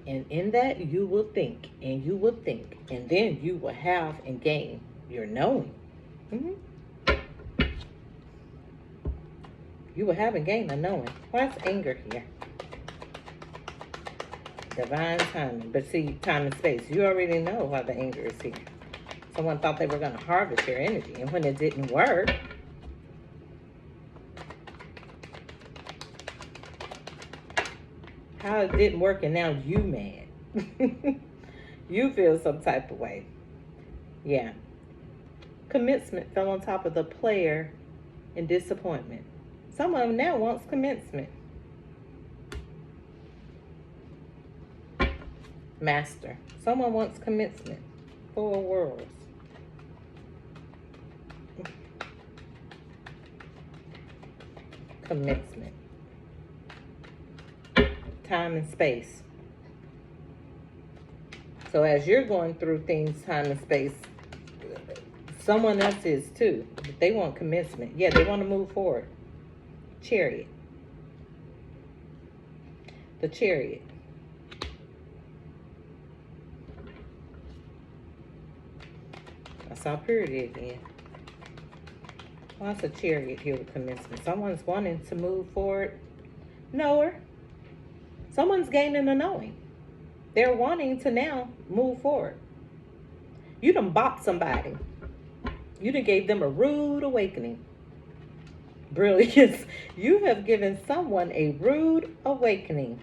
[SPEAKER 1] And in that, you will think, and you will think, and then you will have and gain your knowing. Mm-hmm. You will have and gain a knowing. Why is anger here? Divine timing. But see, time and space. You already know why the anger is here. Someone thought they were going to harvest your energy, and when it didn't work, how it didn't work, and now you mad. You feel some type of way. Yeah. Commencement fell on top of the player in disappointment. Someone now wants commencement. Master. Someone wants commencement. Four worlds. Commencement. Time and space. So as you're going through things, time and space, someone else is too. But they want commencement. Yeah, they want to move forward. Chariot. The Chariot. I saw purity again. Well, that's a Chariot here with commencement. Someone's wanting to move forward. Knower. Someone's gaining a knowing. They're wanting to now move forward. You done bopped somebody. You done gave them a rude awakening. Brilliance. You have given someone a rude awakening.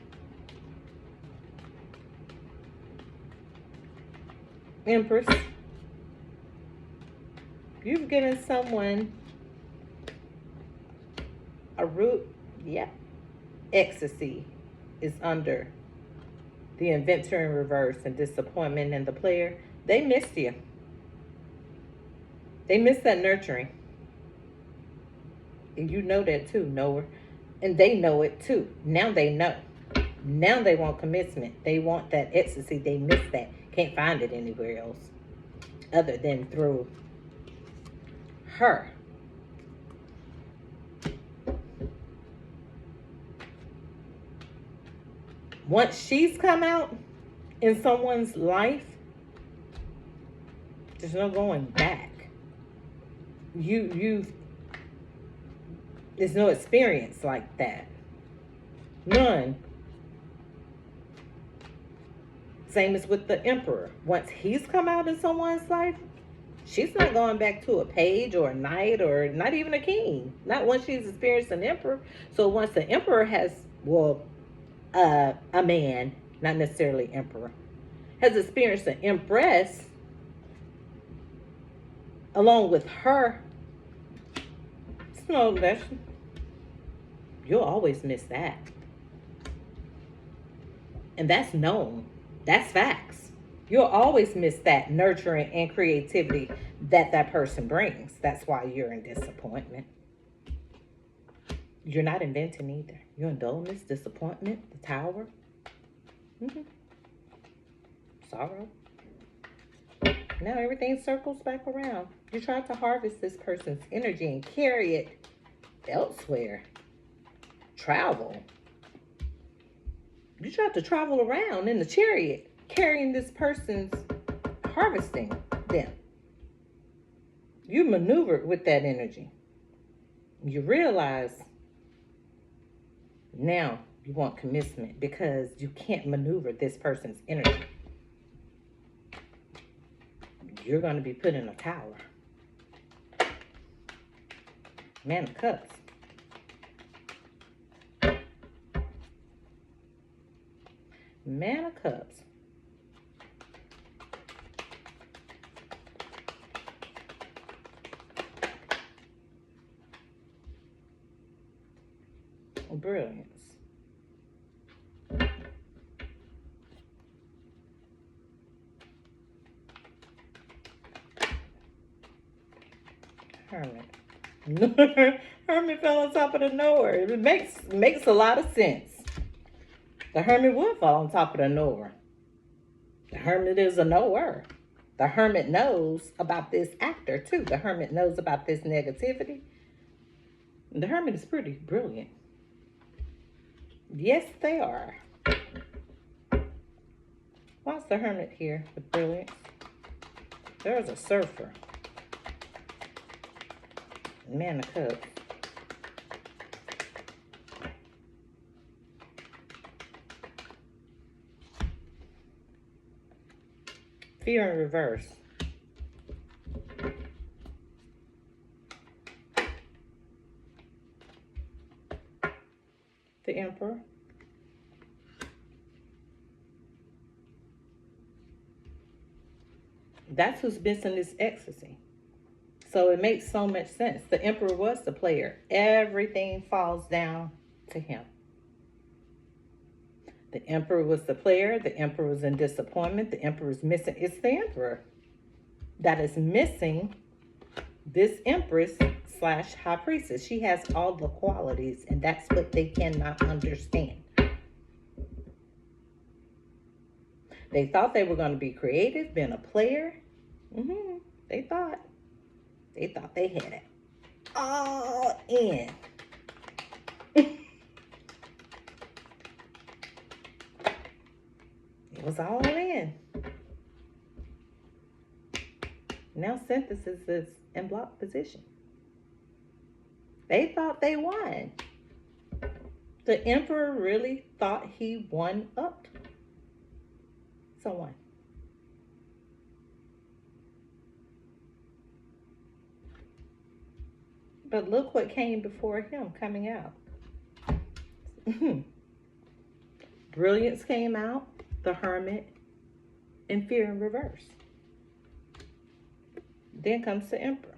[SPEAKER 1] Empress. You've given someone a rude, yeah. Ecstasy is under the inventor in reverse and disappointment and the player. They missed you. They missed that nurturing. And you know that too, knower. And they know it too. Now they know. Now they want commencement. They want that ecstasy. They miss that. Can't find it anywhere else other than through her. Once she's come out in someone's life, there's no going back. There's no experience like that. None. Same as with the Emperor. Once he's come out in someone's life, she's not going back to a page or a knight or not even a king. Not once she's experienced an emperor. So once the Emperor has, a man, not necessarily emperor, has experienced an empress along with her, no, you'll always miss that. And that's known. That's facts. You'll always miss that nurturing and creativity that person brings. That's why you're in disappointment. You're not inventing either. You're in dullness, disappointment, the Tower. Sorrow. Now everything circles back around. You tried to harvest this person's energy and carry it elsewhere. Travel. You tried to travel around in the Chariot, carrying this person's, harvesting them. You maneuvered with that energy. You realize now you want commencement because you can't maneuver this person's energy. You're going to be put in a tower. Man of Cups. Man of Cups. Brilliance. Hermit. Hermit fell on top of the knower. It makes a lot of sense. The Hermit would fall on top of the knower. The Hermit is a knower. The Hermit knows about this actor too. The Hermit knows about this negativity. The Hermit is pretty brilliant. Yes, they are. Why's the Hermit here with brilliance? There's a surfer. Man of Cups. Fear in reverse. The Emperor. That's who's missing this ecstasy. So it makes so much sense. The Emperor was the player. Everything falls down to him. The Emperor was the player. The Emperor was in disappointment. The Emperor is missing. It's the Emperor that is missing this Empress / High Priestess. She has all the qualities, and that's what they cannot understand. They thought they were going to be creative, being a player. They thought they had it all in. It was all in. Now Synthesis is in block position. They thought they won. The Emperor really thought he won up someone. But look what came before him coming out. Brilliance came out, the Hermit, and Fear in reverse. Then comes the Emperor.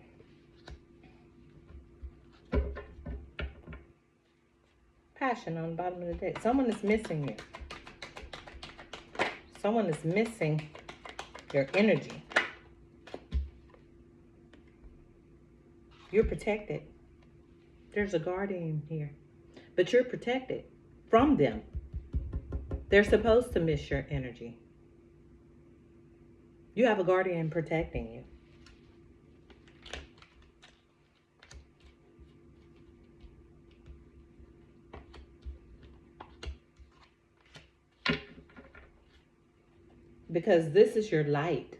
[SPEAKER 1] Passion on the bottom of the deck. Someone is missing you. Someone is missing your energy. You're protected. There's a guardian here. But you're protected from them. They're supposed to miss your energy. You have a guardian protecting you. Because this is your light.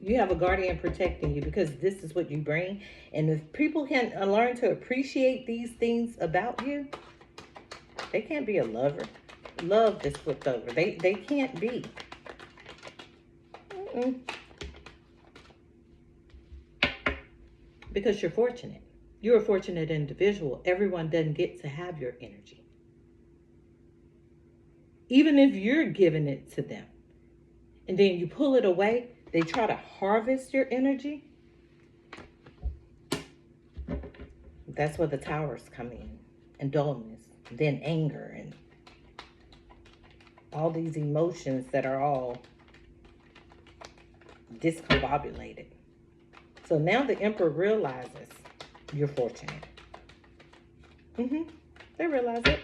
[SPEAKER 1] You have a guardian protecting you because this is what you bring. And if people can learn to appreciate these things about you, they can't be a lover. Love is flipped over. They can't be. Because you're fortunate. You're a fortunate individual. Everyone doesn't get to have your energy. Even if you're giving it to them, and then you pull it away, they try to harvest your energy. That's where the towers come in. And dullness. Then anger. And all these emotions that are all discombobulated. So now the Emperor realizes you're fortunate. They realize it.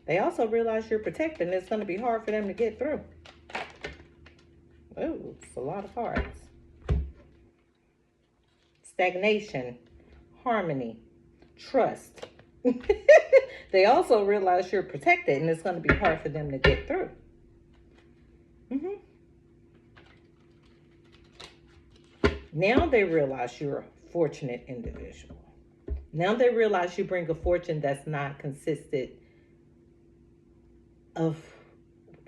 [SPEAKER 1] They also realize you're protected, and it's going to be hard for them to get through. Oh, it's a lot of cards. Stagnation, harmony, trust. They also realize you're protected, and it's going to be hard for them to get through. Now they realize you're a fortunate individual. Now they realize you bring a fortune that's not consisted of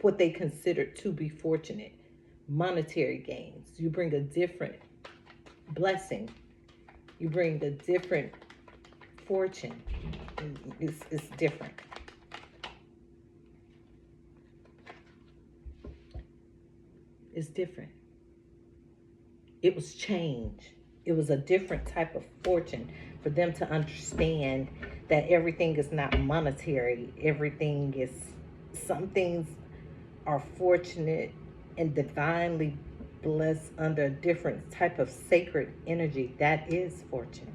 [SPEAKER 1] what they consider to be fortunate. Monetary gains. You bring a different blessing. You bring a different fortune. It's different. It's different. It was change. It was a different type of fortune for them to understand that everything is not monetary. Everything is, some things are fortunate and divinely blessed under a different type of sacred energy. That is fortune.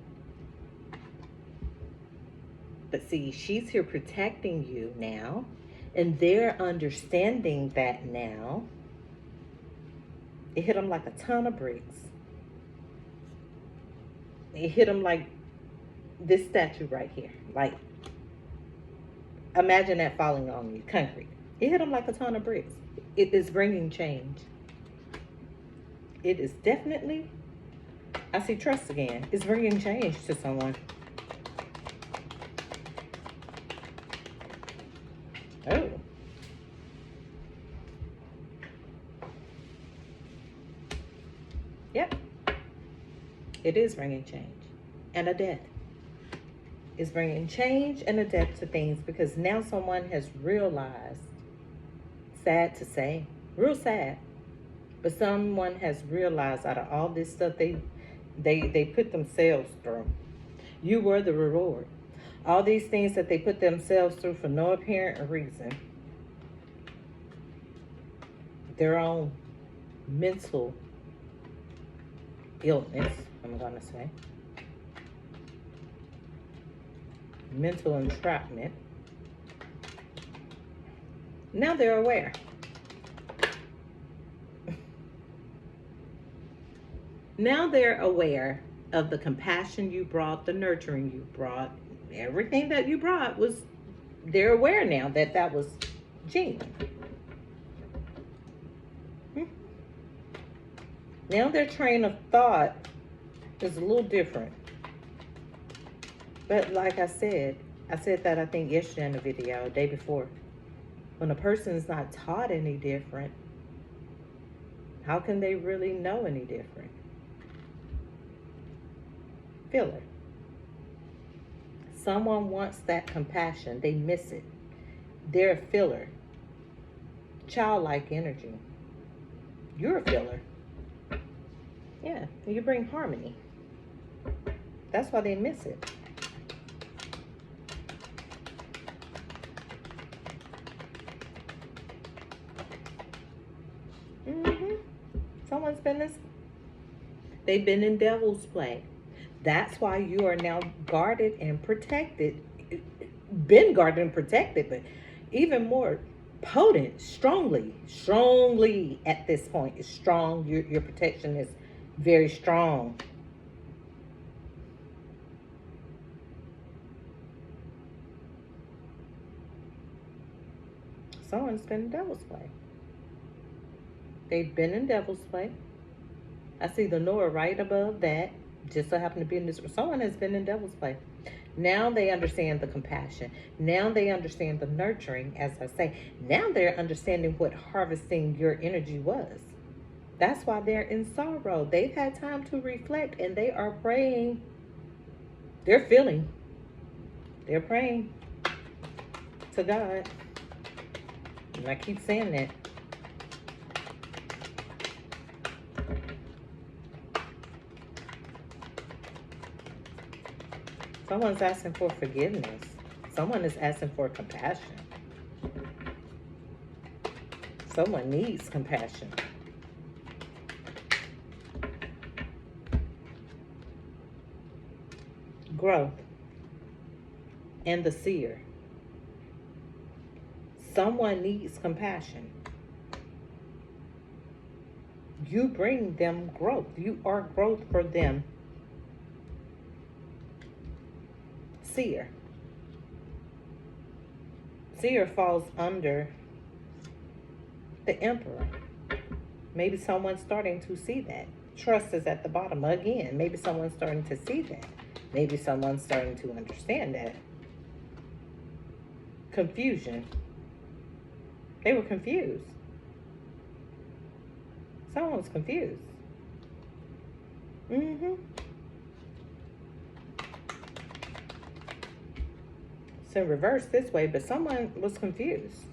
[SPEAKER 1] But see, she's here protecting you now, and they're understanding that now. It hit them like a ton of bricks. It hit them like this statue right here. Like, imagine that falling on you, concrete. It hit them like a ton of bricks. It is bringing change. It is definitely, I see trust again. It's bringing change to someone. Oh. Yep. It is bringing change and a death. It's bringing change and a death to things because now someone has realized, sad to say, real sad, but someone has realized out of all this stuff they put themselves through, you were the reward. All these things that they put themselves through for no apparent reason, their own mental illness, I'm going to say, mental entrapment. Now they're aware. Now they're aware of the compassion you brought, the nurturing you brought, everything that you brought was, they're aware now that that was genuine. Now their train of thought is a little different. But like I said that I think yesterday in the video, the day before. When a person is not taught any different, how can they really know any different? Filler. Someone wants that compassion. They miss it. They're a filler. Childlike energy. You're a filler. Yeah, you bring harmony. That's why they miss it. Someone's been this. They've been in devil's play. That's why you are now guarded and protected. Been guarded and protected, but even more potent, strongly at this point. It's strong. Your protection is very strong. Someone's been in devil's play. They've been in devil's play. I see the Noah right above that. Just so happen to be in this. Someone has been in devil's play. Now they understand the compassion. Now they understand the nurturing, as I say. Now they're understanding what harvesting your energy was. That's why they're in sorrow. They've had time to reflect and they are praying. They're feeling. They're praying to God. And I keep saying that. Someone's asking for forgiveness. Someone is asking for compassion. Someone needs compassion. Growth and the seer. Someone needs compassion. You bring them growth. You are growth for them. Seer. Seer falls under the emperor. Maybe someone's starting to see that. Trust is at the bottom again. Maybe someone's starting to see that. Maybe someone's starting to understand that. Confusion. They were confused. Someone was confused. It's in reverse this way, but someone was confused.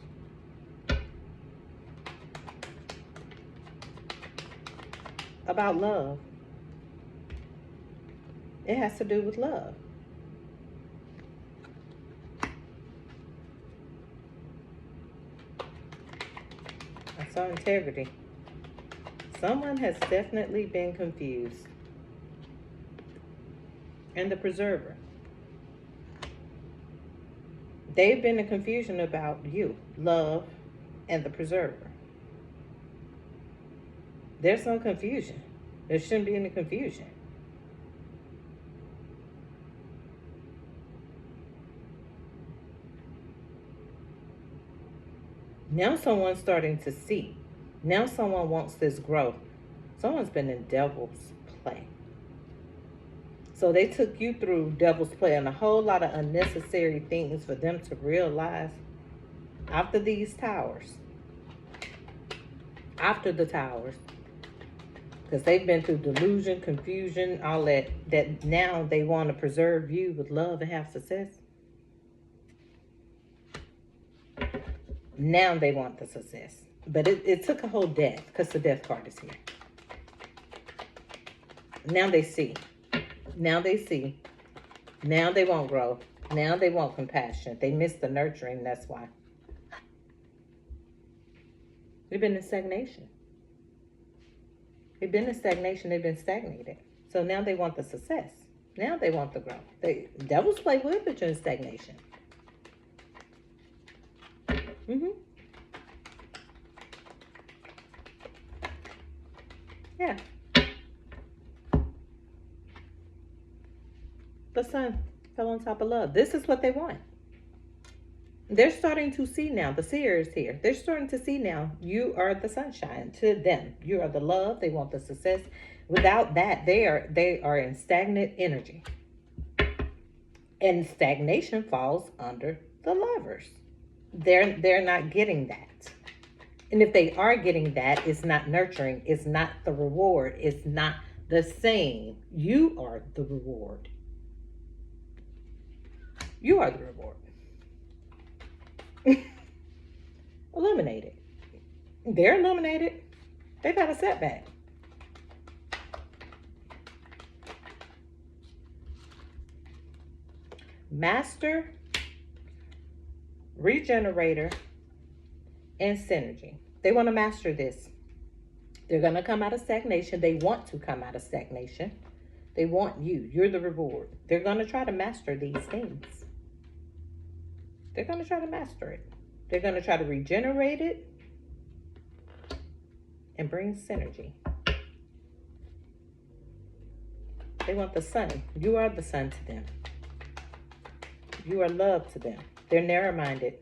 [SPEAKER 1] About love. It has to do with love. I saw integrity. Someone has definitely been confused. And the preserver. They've been in confusion about you, love, and the preserver. There's no confusion. There shouldn't be any confusion. Now someone's starting to see. Now someone wants this growth. Someone's been in devil's play. So they took you through devil's play and a whole lot of unnecessary things for them to realize after these towers. After the towers. Because they've been through delusion, confusion, all that. That now they want to preserve you with love and have success. Now they want the success. But it took a whole death because the death card is here. Now they see. Now they see. Now they won't grow. Now they want compassion. They miss the nurturing, that's why. They've been in stagnation. They've been in stagnation. They've been stagnated. So now they want the success. Now they want the growth. Devils play with but you're in stagnation. Yeah. The sun fell on top of love. This is what they want. They're starting to see now. The seer is here. They're starting to see now. You are the sunshine to them. You are the love. They want the success. Without that, they are in stagnant energy. And stagnation falls under the lovers. They're not getting that. And if they are getting that, it's not nurturing. It's not the reward. It's not the same. You are the reward. You are the reward. Illuminated. They're illuminated. They've had a setback. Master, regenerator, and synergy. They want to master this. They're going to come out of stagnation. They want to come out of stagnation. They want you. You're the reward. They're going to try to master these things. They're going to try to master it. They're going to try to regenerate it and bring synergy. They want the sun. You are the sun to them. You are love to them. They're narrow-minded.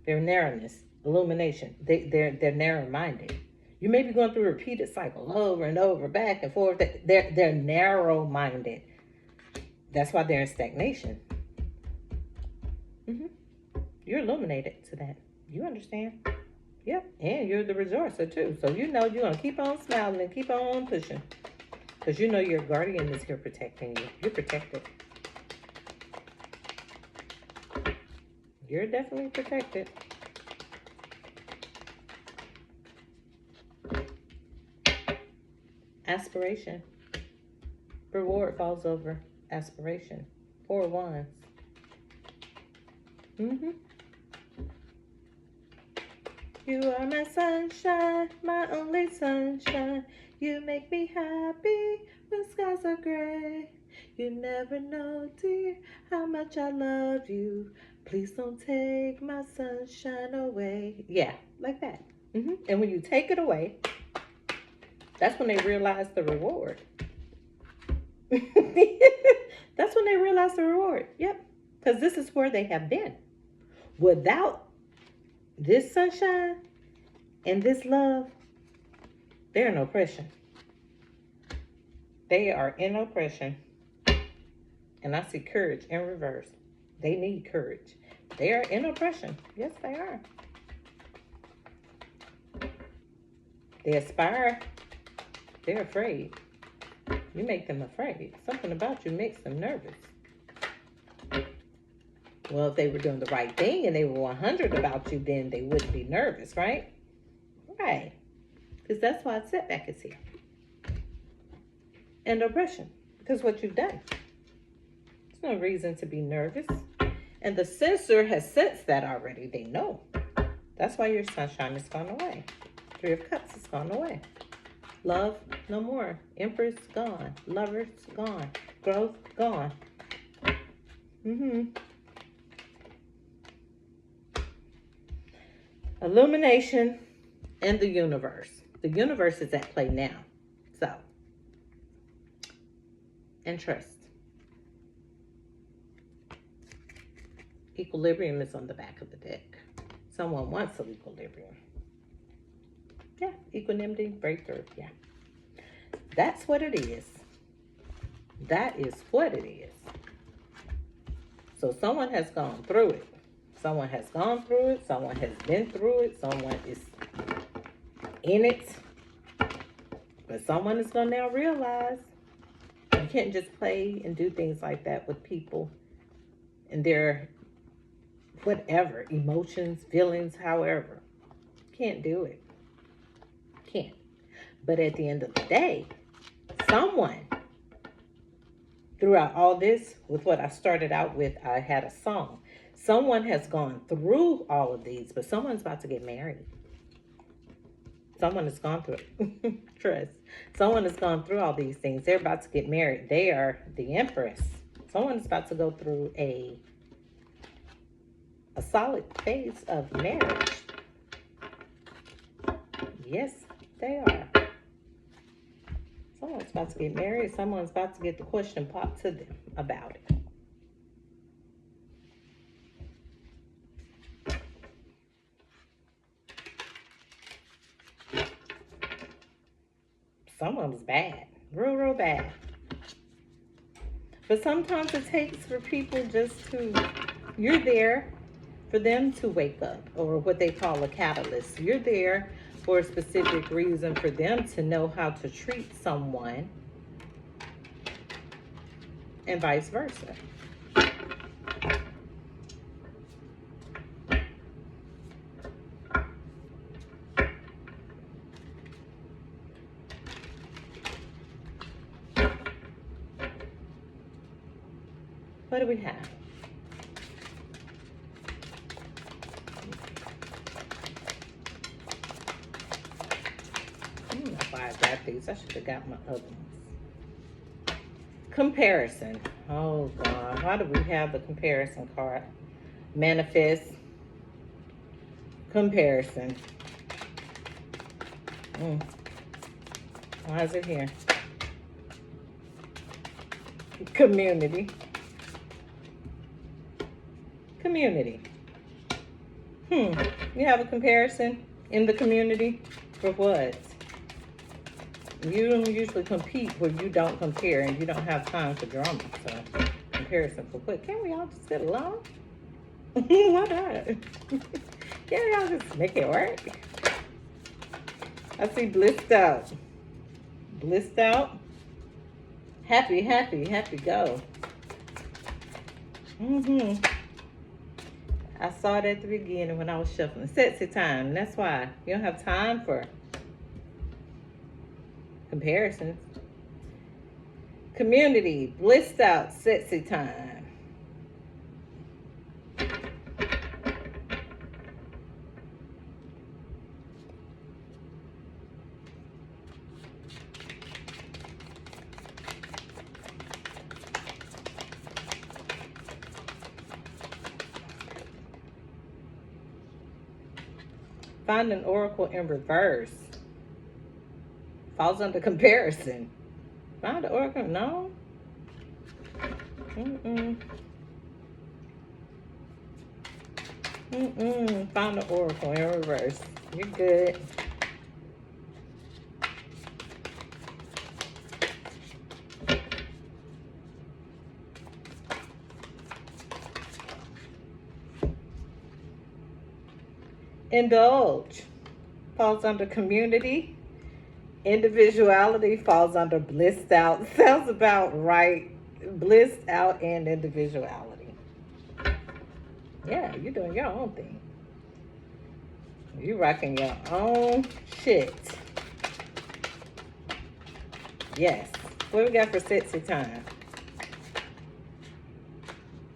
[SPEAKER 1] They're narrowness, illumination. They're narrow-minded. You may be going through a repeated cycle over and over, back and forth. They're narrow-minded. That's why they're in stagnation. You're illuminated to that. You understand? Yep. And you're the resourcer too. So you know you're going to keep on smiling and keep on pushing. Because you know your guardian is here protecting you. You're protected. You're definitely protected. Aspiration. Reward falls over aspiration. 4 wands. You are my sunshine, my only sunshine. You make me happy when skies are gray. You never know, dear, how much I love you. Please don't take my sunshine away. Yeah, like that. And when you take it away, that's when they realize the reward. That's when they realize the reward. Yep. Because this is where they have been. Without this sunshine and this love, they're in oppression. They are in oppression. And I see courage in reverse. They need courage. They are in oppression. Yes, they are. They aspire. They're afraid. You make them afraid. Something about you makes them nervous. Well, if they were doing the right thing and they were 100 about you, then they wouldn't be nervous, right? Right. Because that's why setback is here. And oppression. Because what you've done. There's no reason to be nervous. And the censor has sensed that already. They know. That's why your sunshine has gone away. 3 of Cups has gone away. Love, no more. Empress, gone. Lovers, gone. Growth, gone. Illumination and the universe. The universe is at play now. So, and trust. Equilibrium is on the back of the deck. Someone wants equilibrium. Yeah, equanimity, breakthrough. Yeah. That's what it is. That is what it is. So someone has gone through it. Someone has gone through it. Someone has been through it. Someone is in it. But someone is going to now realize you can't just play and do things like that with people and their whatever, emotions, feelings, however. Can't do it. Can't. But at the end of the day, someone, throughout all this, with what I started out with, I had a song. Someone has gone through all of these, but someone's about to get married. Someone has gone through it. Trust. Someone has gone through all these things. They're about to get married. They are the empress. Someone is about to go through a solid phase of marriage. Yes, they are. Someone's about to get married. Someone's about to get the question popped to them about it. Someone's bad. Real, real bad. But sometimes it takes for people just to, you're there for them to wake up, or what they call a catalyst. You're there for a specific reason for them to know how to treat someone, and vice versa. What do we have? I don't know why I got these. I should have got my other ones. Comparison. Oh, God. Why do we have the comparison card? Manifest. Comparison. Why is it here? Community. Community. You have a comparison in the community for what? You don't usually compete where you don't compare, and you don't have time for drama. So, comparison for what? Can't we all just get along? Why not? Can't we all just make it work? I see blissed out. Blissed out. Happy, happy, happy, go. I saw it at the beginning when I was shuffling. Sexy time. That's why. You don't have time for comparisons. Community. Blissed out. Sexy time. Find an oracle in reverse. Falls under comparison. Find an oracle. No. Find an oracle in reverse. You're good. Indulge falls under community. Individuality falls under blissed out. Sounds about right. Blissed out and individuality. Yeah, you're doing your own thing. You're rocking your own shit. Yes. What we got for sexy time?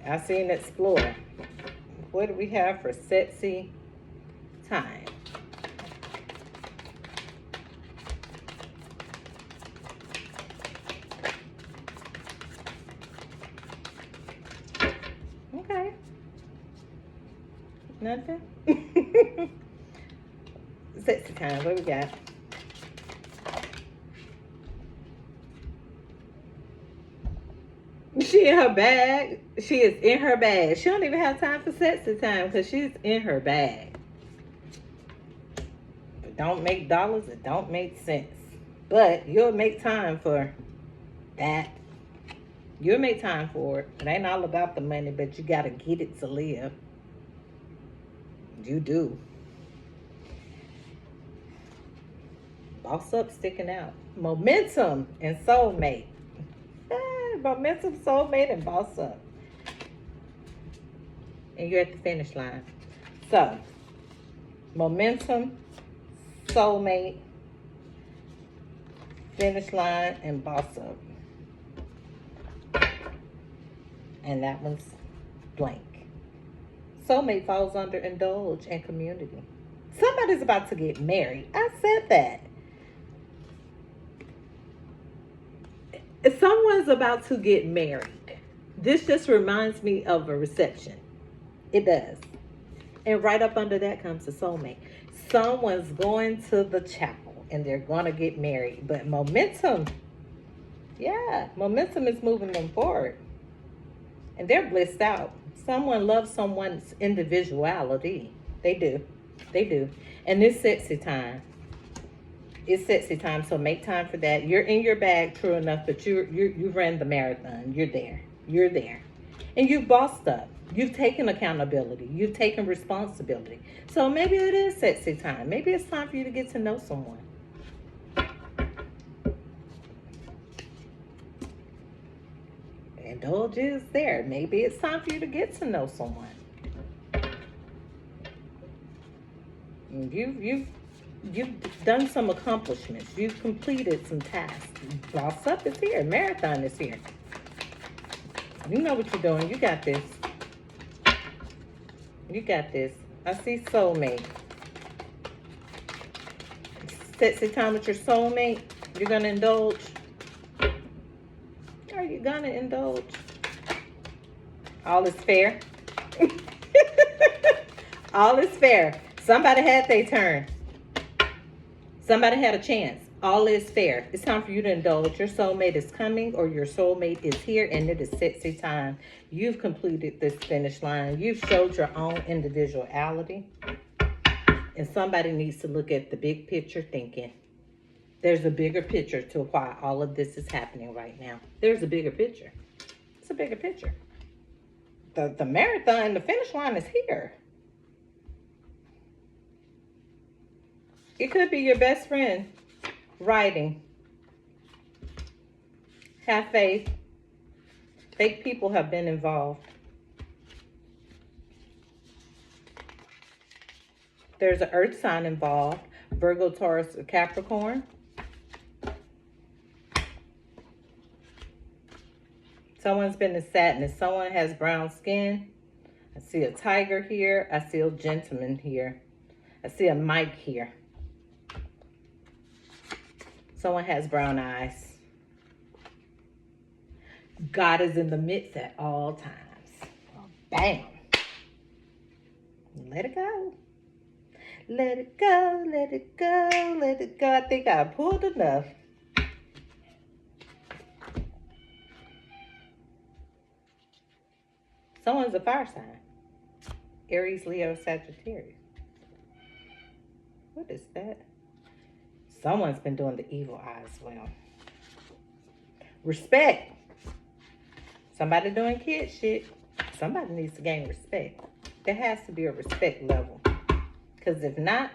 [SPEAKER 1] I seen explore. What do we have for sexy time? Okay. Nothing? Sexy time. What we got? She in her bag. She is in her bag. She don't even have time for sexy time because she's in her bag. It don't make dollars. It don't make sense. But you'll make time for that. You'll make time for it. It ain't all about the money, but you got to get it to live. You do. Boss up, sticking out. Momentum and soulmate. Momentum, soulmate, and boss up. And you're at the finish line. So, momentum, soulmate, finish line, and boss up. And that one's blank. Soulmate falls under indulge and community. Somebody's about to get married. I said that. If someone's about to get married, this just reminds me of a reception. It does. And right up under that comes the soulmate. Someone's going to the chapel and they're going to get married. But momentum, momentum is moving them forward. And they're blissed out. Someone loves someone's individuality. They do. They do. And it's sexy time. It's sexy time, so make time for that. You're in your bag, true enough, but you ran the marathon. You're there. You're there. And you've bossed up. You've taken accountability. You've taken responsibility. So maybe it is sexy time. Maybe it's time for you to get to know someone. Indulge is there. Maybe it's time for you to get to know someone. You've done some accomplishments. You've completed some tasks. Boss up is here. Marathon is here. You know what you're doing. You got this. You got this. I see soulmate. Sexy time with your soulmate. You're going to indulge. Are you going to indulge? All is fair. All is fair. Somebody had their turn. Somebody had a chance. All is fair. It's time for you to indulge. Your soulmate is coming or your soulmate is here and it is sexy time. You've completed this finish line. You've showed your own individuality. And somebody needs to look at the big picture thinking, there's a bigger picture to why all of this is happening right now. There's a bigger picture. It's a bigger picture. The marathon, the finish line is here. It could be your best friend writing. Have faith. Fake people have been involved. There's an earth sign involved. Virgo, Taurus, or Capricorn. Someone's been in sadness. Someone has brown skin. I see a tiger here. I see a gentleman here. I see a mic here. Someone has brown eyes. God is in the midst at all times. Bam. Let it go. Let it go, let it go, let it go. I think I pulled enough. Someone's a fire sign. Aries, Leo, Sagittarius. What is that? Someone's been doing the evil eye as well. Respect. Somebody doing kid shit. Somebody needs to gain respect. There has to be a respect level. Because if not,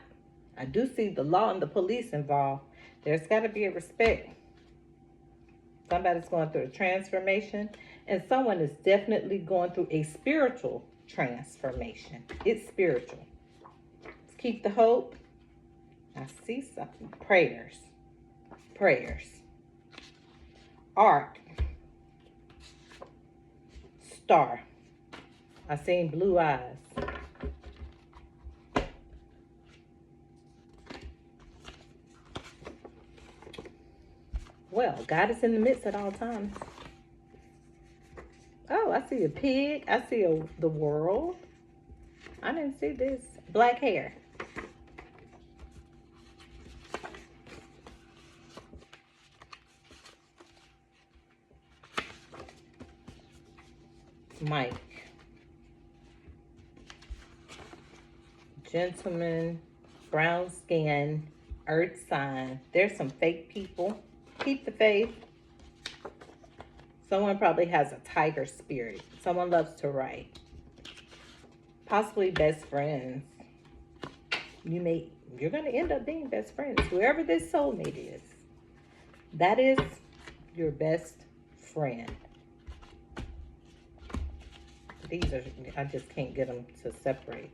[SPEAKER 1] I do see the law and the police involved. There's got to be a respect. Somebody's going through a transformation. And someone is definitely going through a spiritual transformation. It's spiritual. Let's keep the hope. I see something. Prayers. Prayers. Ark. Star. I seen blue eyes. Well, God is in the midst at all times. Oh, I see a pig. I see the world. I didn't see this. Black hair. Mike. Gentleman. brown skin, earth sign. There's some fake people. Keep the faith. Someone probably has a tiger spirit. Someone loves to write. Possibly best friends. You're going to end up being best friends. Whoever this soulmate is, that is your best friend. These are, I just can't get them to separate.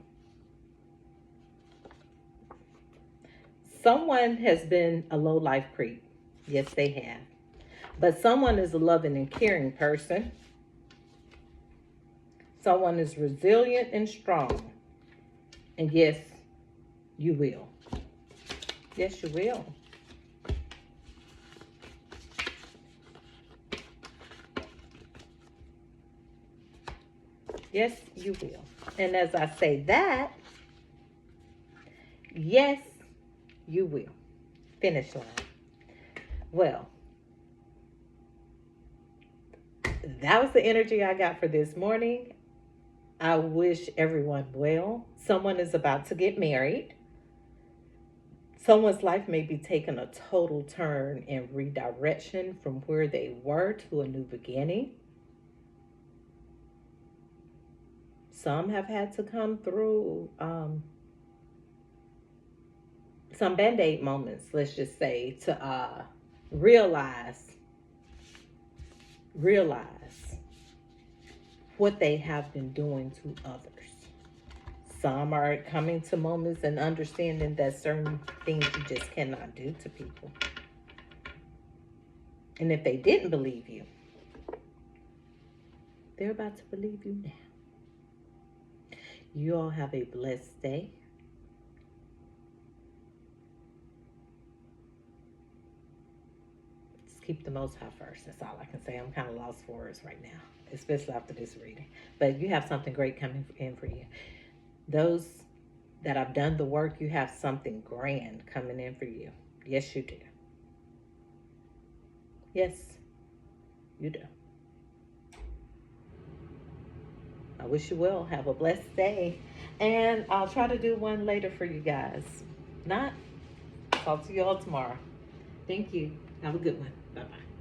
[SPEAKER 1] Someone has been a low life creep. Yes, they have. But someone is a loving and caring person. Someone is resilient and strong. And yes, you will. Yes, you will. Yes, you will. And as I say that, yes, you will. Finish line. Well, that was the energy I got for this morning. I wish everyone well. Someone is about to get married. Someone's life may be taking a total turn and redirection from where they were to a new beginning. Some have had to come through some band-aid moments, let's just say, to realize what they have been doing to others. Some are coming to moments and understanding that certain things you just cannot do to people. And if they didn't believe you, they're about to believe you now. You all have a blessed day. Just keep the Most High first. That's all I can say. I'm kind of lost for words right now, especially after this reading. But you have something great coming in for you. Those that have done the work, you have something grand coming in for you. Yes, you do. Yes, you do. I wish you well. Have a blessed day. And I'll try to do one later for you guys. Not, talk to you all tomorrow. Thank you. Have a good one. Bye-bye.